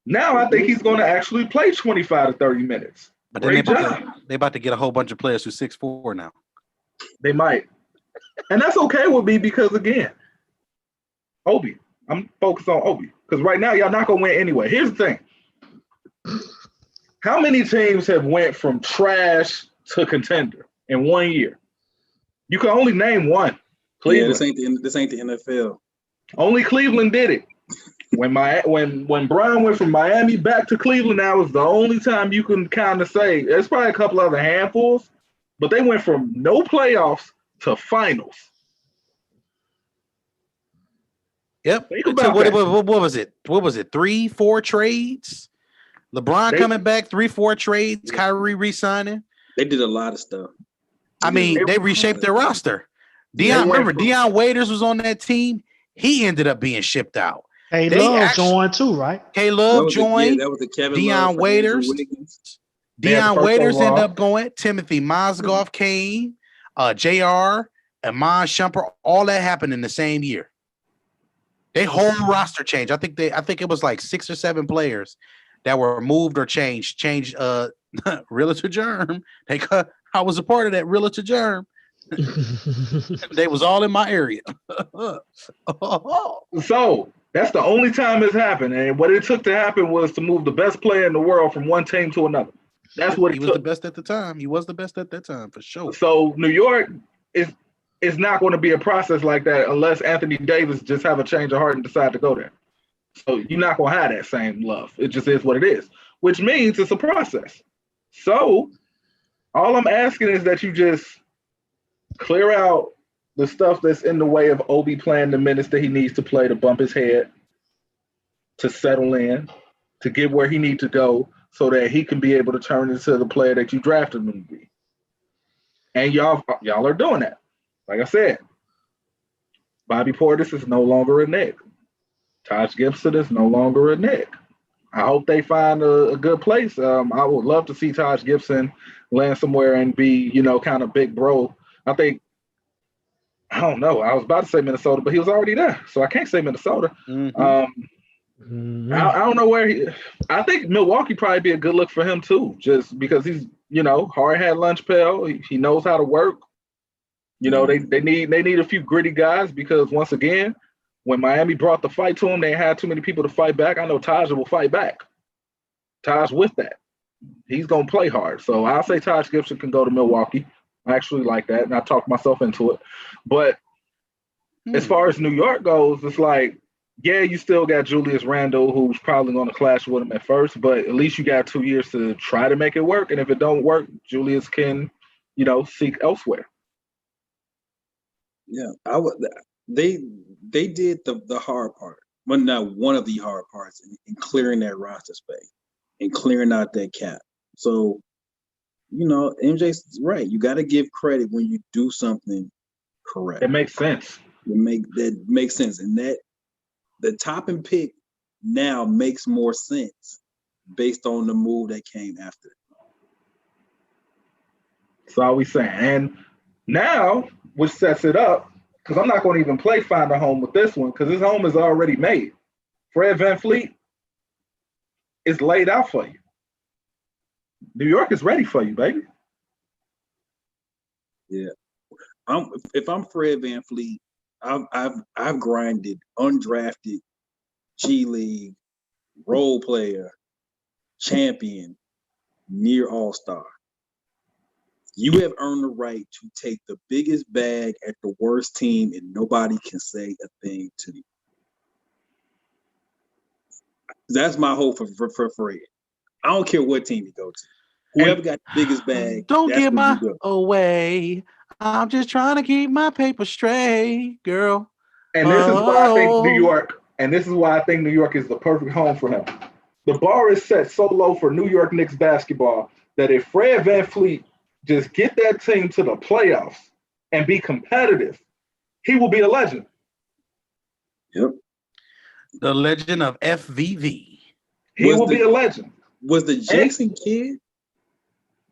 Now I think he's going to actually play 25 to 30 minutes. But then they about to get a whole bunch of players who's 6'4" now. They might. And that's okay with me because, again, Obi. I'm focused on Obi. Because right now, y'all not going to win anyway. Here's the thing. How many teams have went from trash to contender in 1 year? You can only name one. Cleveland. Yeah, this ain't the NFL. Only Cleveland did it. When Brian went from Miami back to Cleveland, that was the only time you can kind of say, there's probably a couple other handfuls, but they went from no playoffs to finals. Yep. So what was it? What was it? 3-4 trades? LeBron coming back, 3-4 trades, Kyrie re-signing. They did a lot of stuff. I mean, they reshaped their roster. Deion Waiters was on that team. He ended up being shipped out. Hey, Love joined too, right? K Love joined. That was the Kevin Deion Waiters. Deion Waiters ended up going. Timothy Mozgov came. JR, Iman Shumpert, all that happened in the same year. They whole roster changed. I think it was like 6 or 7 players that were moved or changed. Realtor Germ. I was a part of that Realtor Germ. They was all in my area. So that's the only time it's happened. And what it took to happen was to move the best player in the world from one team to another. That's what he was the best at the time. He was the best at that time for sure. So New York is not going to be a process like that unless Anthony Davis just have a change of heart and decide to go there. So you're not going to have that same love. It just is what it is, which means it's a process. So all I'm asking is that you just clear out the stuff that's in the way of Obi playing the minutes that he needs to play to bump his head, to settle in, to get where he needs to go so that he can be able to turn into the player that you drafted him to be. And y'all are doing that. Like I said, Bobby Portis is no longer a Knick. Taj Gibson is no longer a Knick. I hope they find a good place. I would love to see Taj Gibson land somewhere and be, kind of big bro. I don't know. I was about to say Minnesota, but he was already there. So I can't say Minnesota. Mm-hmm. I don't know where I think Milwaukee probably be a good look for him too, just because he's, hard hat lunch pail. He knows how to work. They need a few gritty guys because once again, when Miami brought the fight to him, they had too many people to fight back. I know Taj will fight back. Taj with that. He's going to play hard. So I'll say Taj Gibson can go to Milwaukee. I actually like that, and I talked myself into it. But as far as New York goes, it's like, yeah, you still got Julius Randle, who's probably going to clash with him at first, but at least you got 2 years to try to make it work. And if it don't work, Julius can, seek elsewhere. Yeah, they did the hard part. Well, not one of the hard parts in clearing that roster space and clearing out that cap. So, MJ's right. You got to give credit when you do something correct. It makes sense. That makes sense. And that the top and pick now makes more sense based on the move that came after. That's all we saying. And now, which sets it up, because I'm not going to even play Find a Home with this one, because this home is already made Fred VanVleet is laid out for you. New York is ready for you, baby. Yeah. If I'm Fred VanVleet, I've grinded undrafted G League role player champion near all-star. You have earned the right to take the biggest bag at the worst team, and nobody can say a thing to you. That's my hope for Fred. I don't care what team you go to. Whoever got the biggest bag, don't that's give where my you go. away. I'm just trying to keep my paper straight, girl. And this is why I think New York, and this is why I think New York is the perfect home for him. The bar is set so low for New York Knicks basketball that if Fred VanVleet just get that team to the playoffs and be competitive, he will be a legend. Yep. The legend of FVV. He will be a legend. Was the Jason Kidd,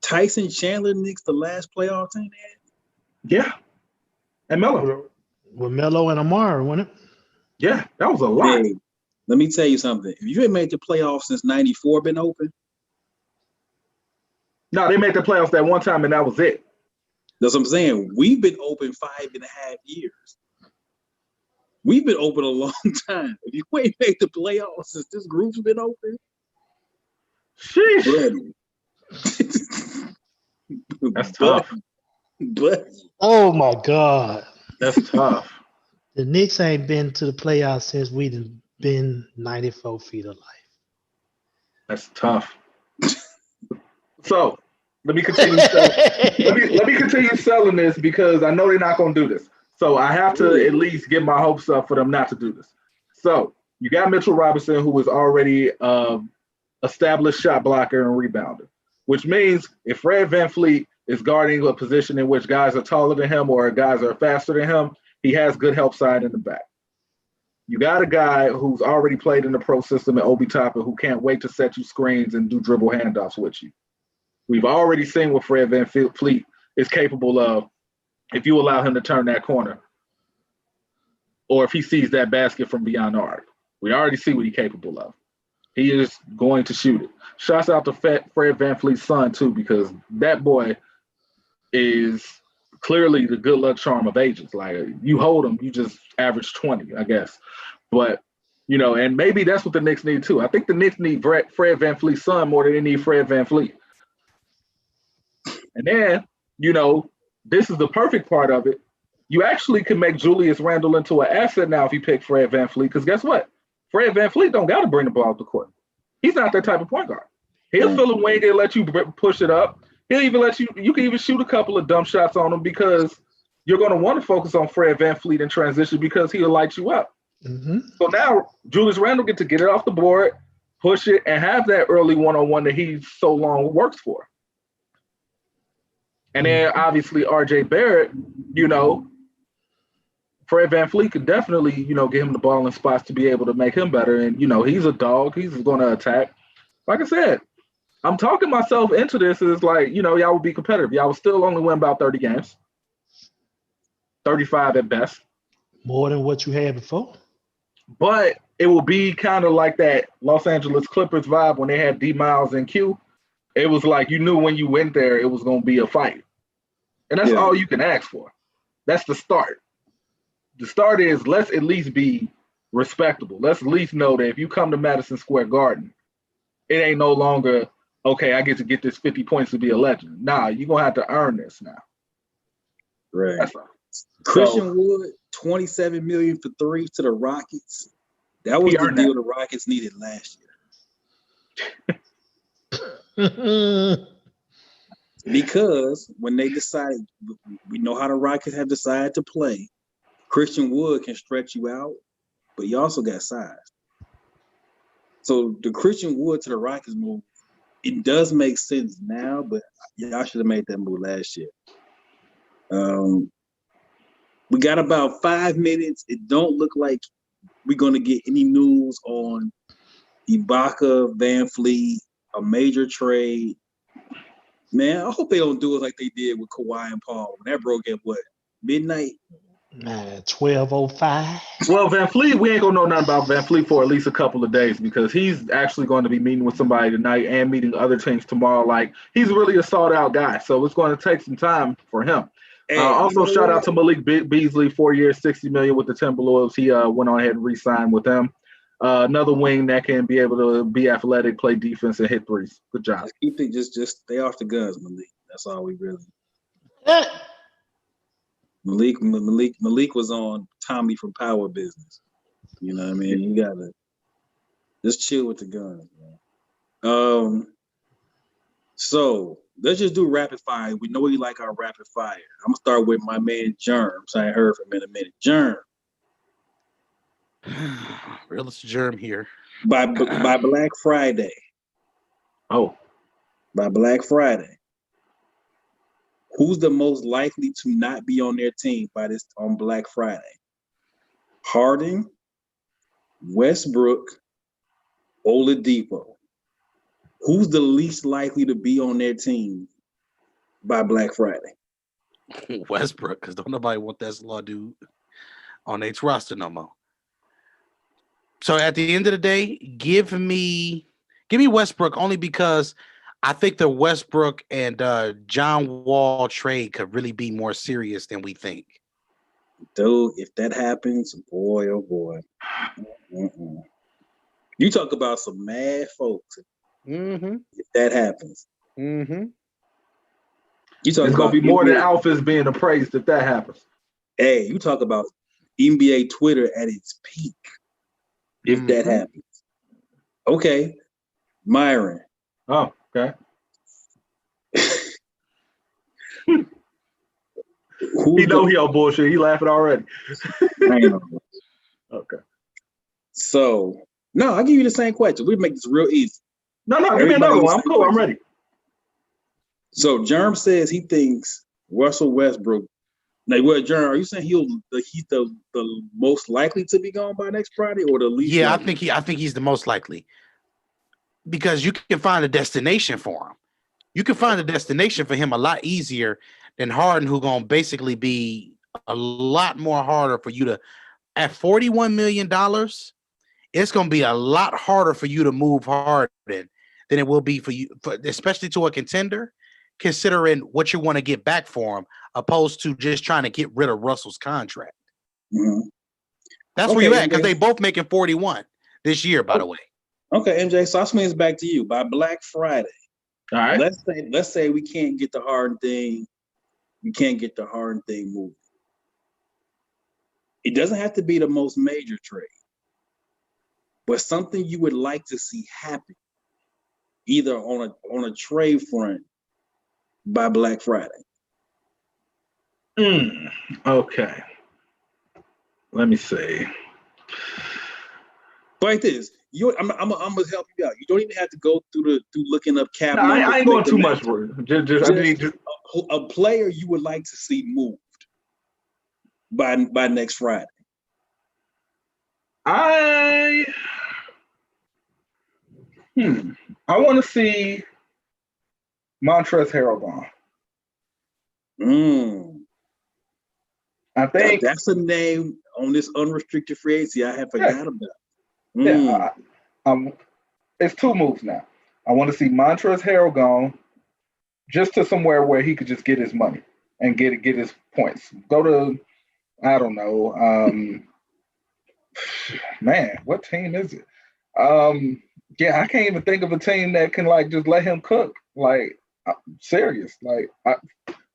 Tyson Chandler Knicks the last playoff team they had? Yeah. And Melo. With Melo and Amara, wasn't it? Yeah, that was a lot. Hey, let me tell you something. If you ain't made the playoffs since '94 been open, no, they made the playoffs that one time and that was it. that's what I'm saying. We've been open 5.5 years. We've been open a long time. If you ain't made the playoffs since this group's been open, sheesh. That's tough. But oh my God. That's tough. The Knicks ain't been to the playoffs since we've been 94 feet of life. That's tough. So let me continue. Let me continue selling this because I know they're not going to do this. So I have to at least get my hopes up for them not to do this. So you got Mitchell Robinson, who is already established shot blocker and rebounder, which means if Fred VanVleet is guarding a position in which guys are taller than him or guys are faster than him, he has good help side in the back. You got a guy who's already played in the pro system at Obi Toppin who can't wait to set you screens and do dribble handoffs with you. We've already seen what Fred VanVleet is capable of if you allow him to turn that corner or if he sees that basket from beyond the arc. We already see what he's capable of. He is going to shoot it. Shouts out to Fred VanVleet's son, too, because that boy is clearly the good luck charm of agents. Like, you hold him, you just average 20, I guess. But, you know, and maybe that's what the Knicks need, too. I think the Knicks need Fred VanVleet's son more than they need Fred VanVleet. And then, you know, this is the perfect part of it. You actually can make Julius Randle into an asset now if you pick Fred VanVleet, because guess what? Fred VanVleet don't got to bring the ball up the court. He's not that type of point guard. He'll fill a wing and let you push it up. He'll even let you can even shoot a couple of dumb shots on him because you're going to want to focus on Fred VanVleet in transition because he'll light you up. Mm-hmm. So now Julius Randle get to get it off the board, push it, and have that early one-on-one that he so long works for. And then obviously RJ Barrett, you know, Fred VanVleet could definitely, you know, get him the ball in spots to be able to make him better. And, you know, he's a dog. He's going to attack. Like I said, I'm talking myself into this. It's like, you know, y'all would be competitive. Y'all would still only win about 30 games. 35 at best. More than what you had before. But it will be kind of like that Los Angeles Clippers vibe when they had D Miles and Q. It was like you knew when you went there it was going to be a fight. And that's all you can ask for. That's the start. The start is let's at least be respectable. Let's at least know that if you come to Madison Square Garden, it ain't no longer, okay, I get to get this 50 points to be a legend. Nah, you're going to have to earn this now. Right. That's all. Christian Wood, $27 million for 3 to the Rockets. That was the deal the Rockets needed last year. Because when they decided, we know how the Rockets have decided to play. Christian Wood can stretch you out, but he also got size. So the Christian Wood to the Rockets move, it does make sense now, but y'all should have made that move last year. We got about 5 minutes. It don't look like we're going to get any news on Ibaka, VanVleet, a major trade. Man, I hope they don't do it like they did with Kawhi and Paul. When that broke at what? Midnight? Man, 12:05. Well, Van Fleet, we ain't gonna know nothing about Van Fleet for at least a couple of days because he's actually going to be meeting with somebody tonight and meeting other teams tomorrow. Like he's really a sought out guy, so it's going to take some time for him. Hey, Also, you know shout what? out to Malik Beasley, 4 years, $60 million with the Timberwolves. He went on ahead and re-signed with them. Another wing that can be able to be athletic, play defense, and hit threes. Good job. Just keep it, just stay off the guns, Malik. That's all we really. Malik was on Tommy from Power Business. You know what I mean? You gotta just chill with the guns, man. So let's just do rapid fire. We know we like our rapid fire. I'm gonna start with my man Germs. I ain't heard from him in a minute. Germ. Realist Germ here. By Black Friday. Oh. By Black Friday. Who's the most likely to not be on their team on Black Friday? Harden, Westbrook, Oladipo. Who's the least likely to be on their team by Black Friday? Westbrook, because don't nobody want that slaw dude on their roster no more. So at the end of the day, give me Westbrook only because I think the Westbrook and John Wall trade could really be more serious than we think. Dude, if that happens, boy, oh boy. You talk about some mad folks. Mm-hmm. If that happens. Mm-hmm. You talk it's about going to be more than Alphas being appraised if that happens. Hey, you talk about NBA Twitter at its peak if that happens. Okay. Myron. Oh, okay. He know he on bullshit. He laughing already. I know. Okay. So, no, I'll give you the same question. We make this real easy. No, give me another one. I'm cool. I'm ready. So, Germ says he thinks Russell Westbrook. Like, what, Germ? Are you saying he's the most likely to be gone by next Friday, or the least? Yeah, likely? I think he's the most likely because you can find a destination for him. You can find a destination for him a lot easier than Harden, who gonna basically be a lot more harder for you to. At $41 million, it's gonna be a lot harder for you to move Harden than it will be for you, especially to a contender, considering what you want to get back for him, opposed to just trying to get rid of Russell's contract. Mm-hmm. That's where you at, because they both making 41 this year, by the way. Okay, MJ. So I swing this back to you. By Black Friday, all right. Let's say we can't get the Harden thing. We can't get the Harden thing moving. It doesn't have to be the most major trade, but something you would like to see happen, either on a trade front by Black Friday. Okay. Let me see. Like this, I'm gonna help you out. You don't even have to go through looking up cap. No, I ain't going too much for it. Just a player you would like to see moved by next Friday. I want to see Montrezl Harrell gone. I think that's a name on this unrestricted free agency I had forgot about. Yeah, it's two moves now. I want to see Montrezl Harrell gone, just to somewhere where he could just get his money and get his points. Go to, I don't know, man, what team is it? Yeah, I can't even think of a team that can like just let him cook. Like, serious, like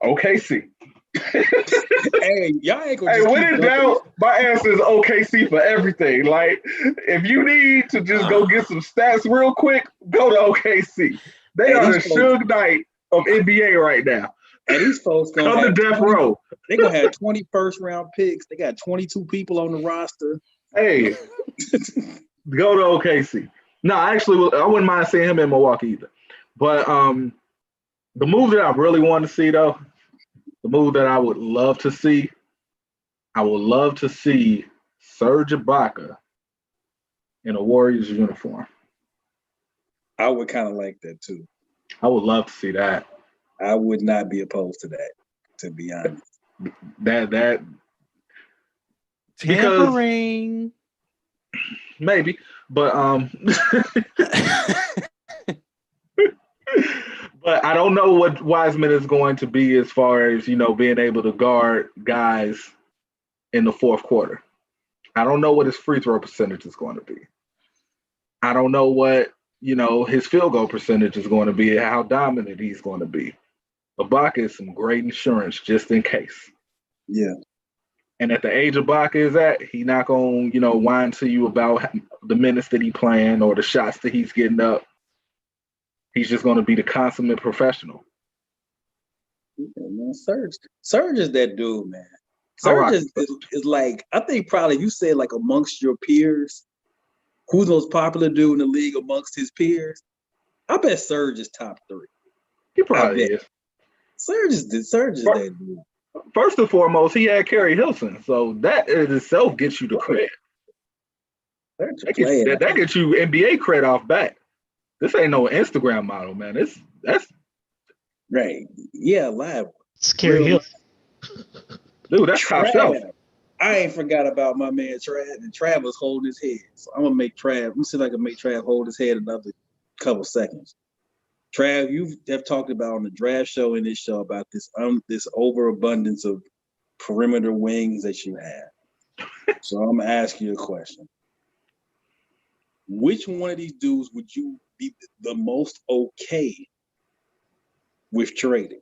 OKC. Hey, y'all ain't gonna. Hey, when in doubt, my answer is OKC for everything. Like, if you need to just go get some stats real quick, go to OKC. They are the Suge Knight of NBA right now. And these folks gonna have death row. They're gonna have 20 first-round picks. They got 22 people on the roster. Hey, go to OKC. No, actually, I wouldn't mind seeing him in Milwaukee either. But the move that I really want to see, though, the move that I would love to see Serge Ibaka in a Warriors uniform. I would kind of like that too. I would love to see that. I would not be opposed to that, to be honest. That Tampering. Maybe, but but I don't know what Wiseman is going to be as far as being able to guard guys in the fourth quarter. I don't know what his free throw percentage is going to be. I don't know what his field goal percentage is going to be, how dominant he's going to be. Ibaka is some great insurance just in case. Yeah. And at the age Ibaka is at, he not going to whine to you about the minutes that he playing or the shots that he's getting up. He's just going to be the consummate professional. Yeah, man, Serge is that dude, man. Serge is like, I think probably you said like amongst your peers, who's the most popular dude in the league amongst his peers? I bet Serge is top 3. He probably is. Serge is that dude. First and foremost, he had Kerry Hilson, so that in itself gets you the credit. That gets you NBA credit off bat. This ain't no Instagram model, man. That's right. Yeah, live. It's Kerry Hilson. Dude, that's top shelf. I ain't forgot about my man Trav, and Trav was holding his head. So I'm gonna see if I can make Trav hold his head another couple seconds. Trav, you have talked about on the draft show and this show about this overabundance of perimeter wings that you have. So I'm gonna ask you a question. Which one of these dudes would you be the most okay with trading?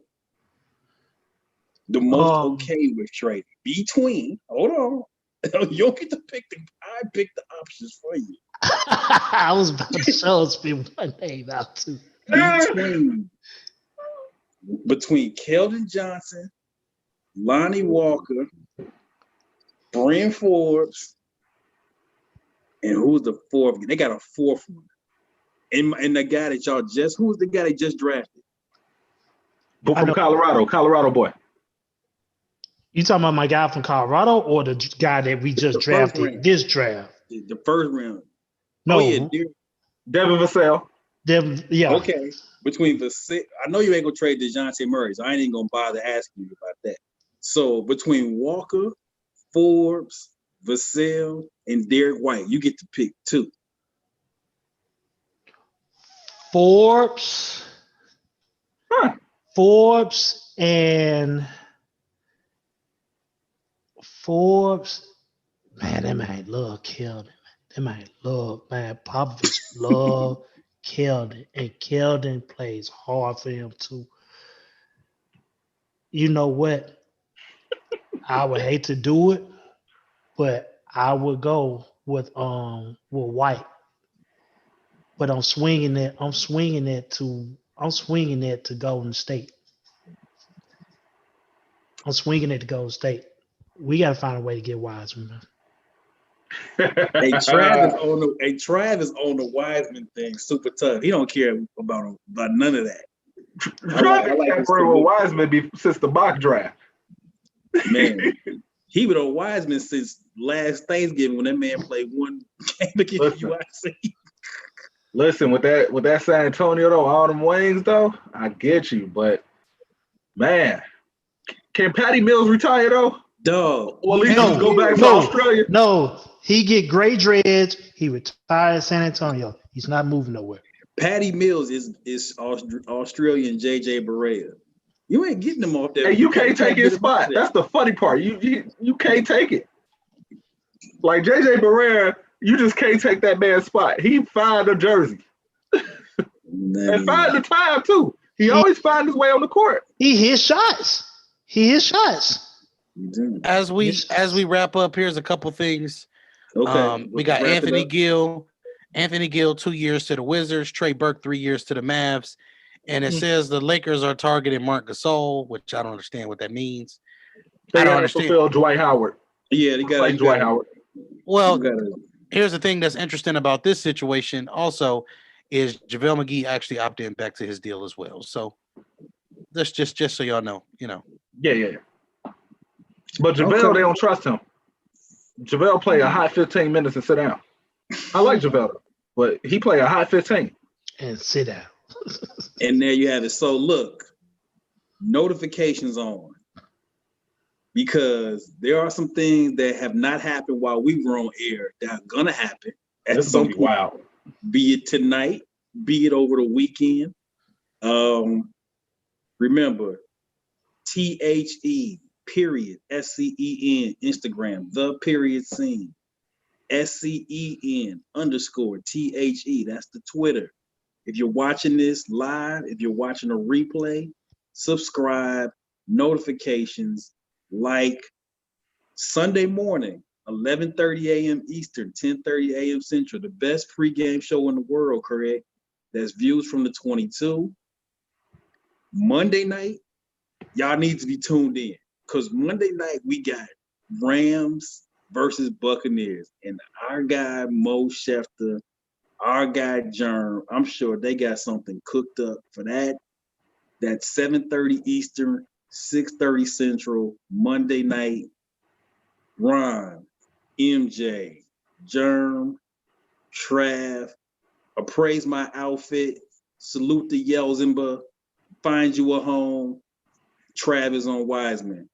The most okay with trading between. Hold on, you don't get to pick I pick the options for you. I was about to show spin one name out too. Between Keldon Johnson, Lonnie Walker, Bryn Forbes, and who's the fourth? They got a fourth one. And the guy that who's the guy they just drafted? But from Colorado boy. You talking about my guy from Colorado or the guy that we just drafted this draft? The first round. No. Oh, yeah, Devin Vassell. Yeah. Okay. Between I know you ain't gonna trade DeJounte Murray, so I ain't even gonna bother asking you about that. So between Walker, Forbes, Vassell, and Derek White, you get to pick 2. Forbes and man, that man love Keldon. That man love, man, Popovich love Keldon, and Keldon plays hard for him too. You know what? I would hate to do it, but I would go with White. But I'm swinging it to Golden State. We got to find a way to get Wiseman, man. Hey, Trav is on the Wiseman thing super tough. He don't care about none of that. I like where Wiseman be since the mock draft. Man, he been on Wiseman since last Thanksgiving when that man played one game against UIC. Listen, with that San Antonio though, all them wings though, I get you, but man, can Patty Mills retire though? Dog. Or at least go back to Australia? No, he get gray dreads. He retired at San Antonio. He's not moving nowhere. Patty Mills is Australian JJ Barea. You ain't getting him off there. Hey, you can't take his spot. That's the funny part. You can't take it. Like JJ Barea, you just can't take that man's spot. He find a jersey. And find the time too. He always finds his way on the court. He hits shots. As we wrap up, here's a couple things. Okay. We got Anthony Gill. Anthony Gill, 2 years to the Wizards. Trey Burke, 3 years to the Mavs. And it says the Lakers are targeting Marc Gasol, which I don't understand what that means. I don't understand. Fulfill Dwight Howard. Yeah, they got Dwight Howard. Well, here's the thing that's interesting about this situation also is JaVale McGee actually opted back to his deal as well. So that's just so y'all know, Yeah. But JaVale, they don't trust him. JaVale play a hot 15 minutes and sit down. I like JaVale, but he play a hot 15. And sit down. And there you have it. So look, notifications on. because there are some things that have not happened while we were on air that are gonna happen at This is some gonna be point, wild. be it tonight, be it over the weekend. Remember, THE period SCEN Instagram, the period scene. SCEN underscore THE. That's the Twitter. If you're watching this live, if you're watching a replay, subscribe, notifications, like. Sunday morning, 11:30 a.m. Eastern, 10:30 a.m. Central, the best pregame show in the world, correct? That's views from the 22. Monday night, y'all need to be tuned in because Monday night we got Rams versus Buccaneers, and our guy Mo Schefter, our guy Germ, I'm sure they got something cooked up for that. That's 7:30 Eastern, 6:30 Central, Monday night. Ron, MJ, Germ, Trav, appraise my outfit, salute the Yelzimba, find you a home. Trav is on Wiseman.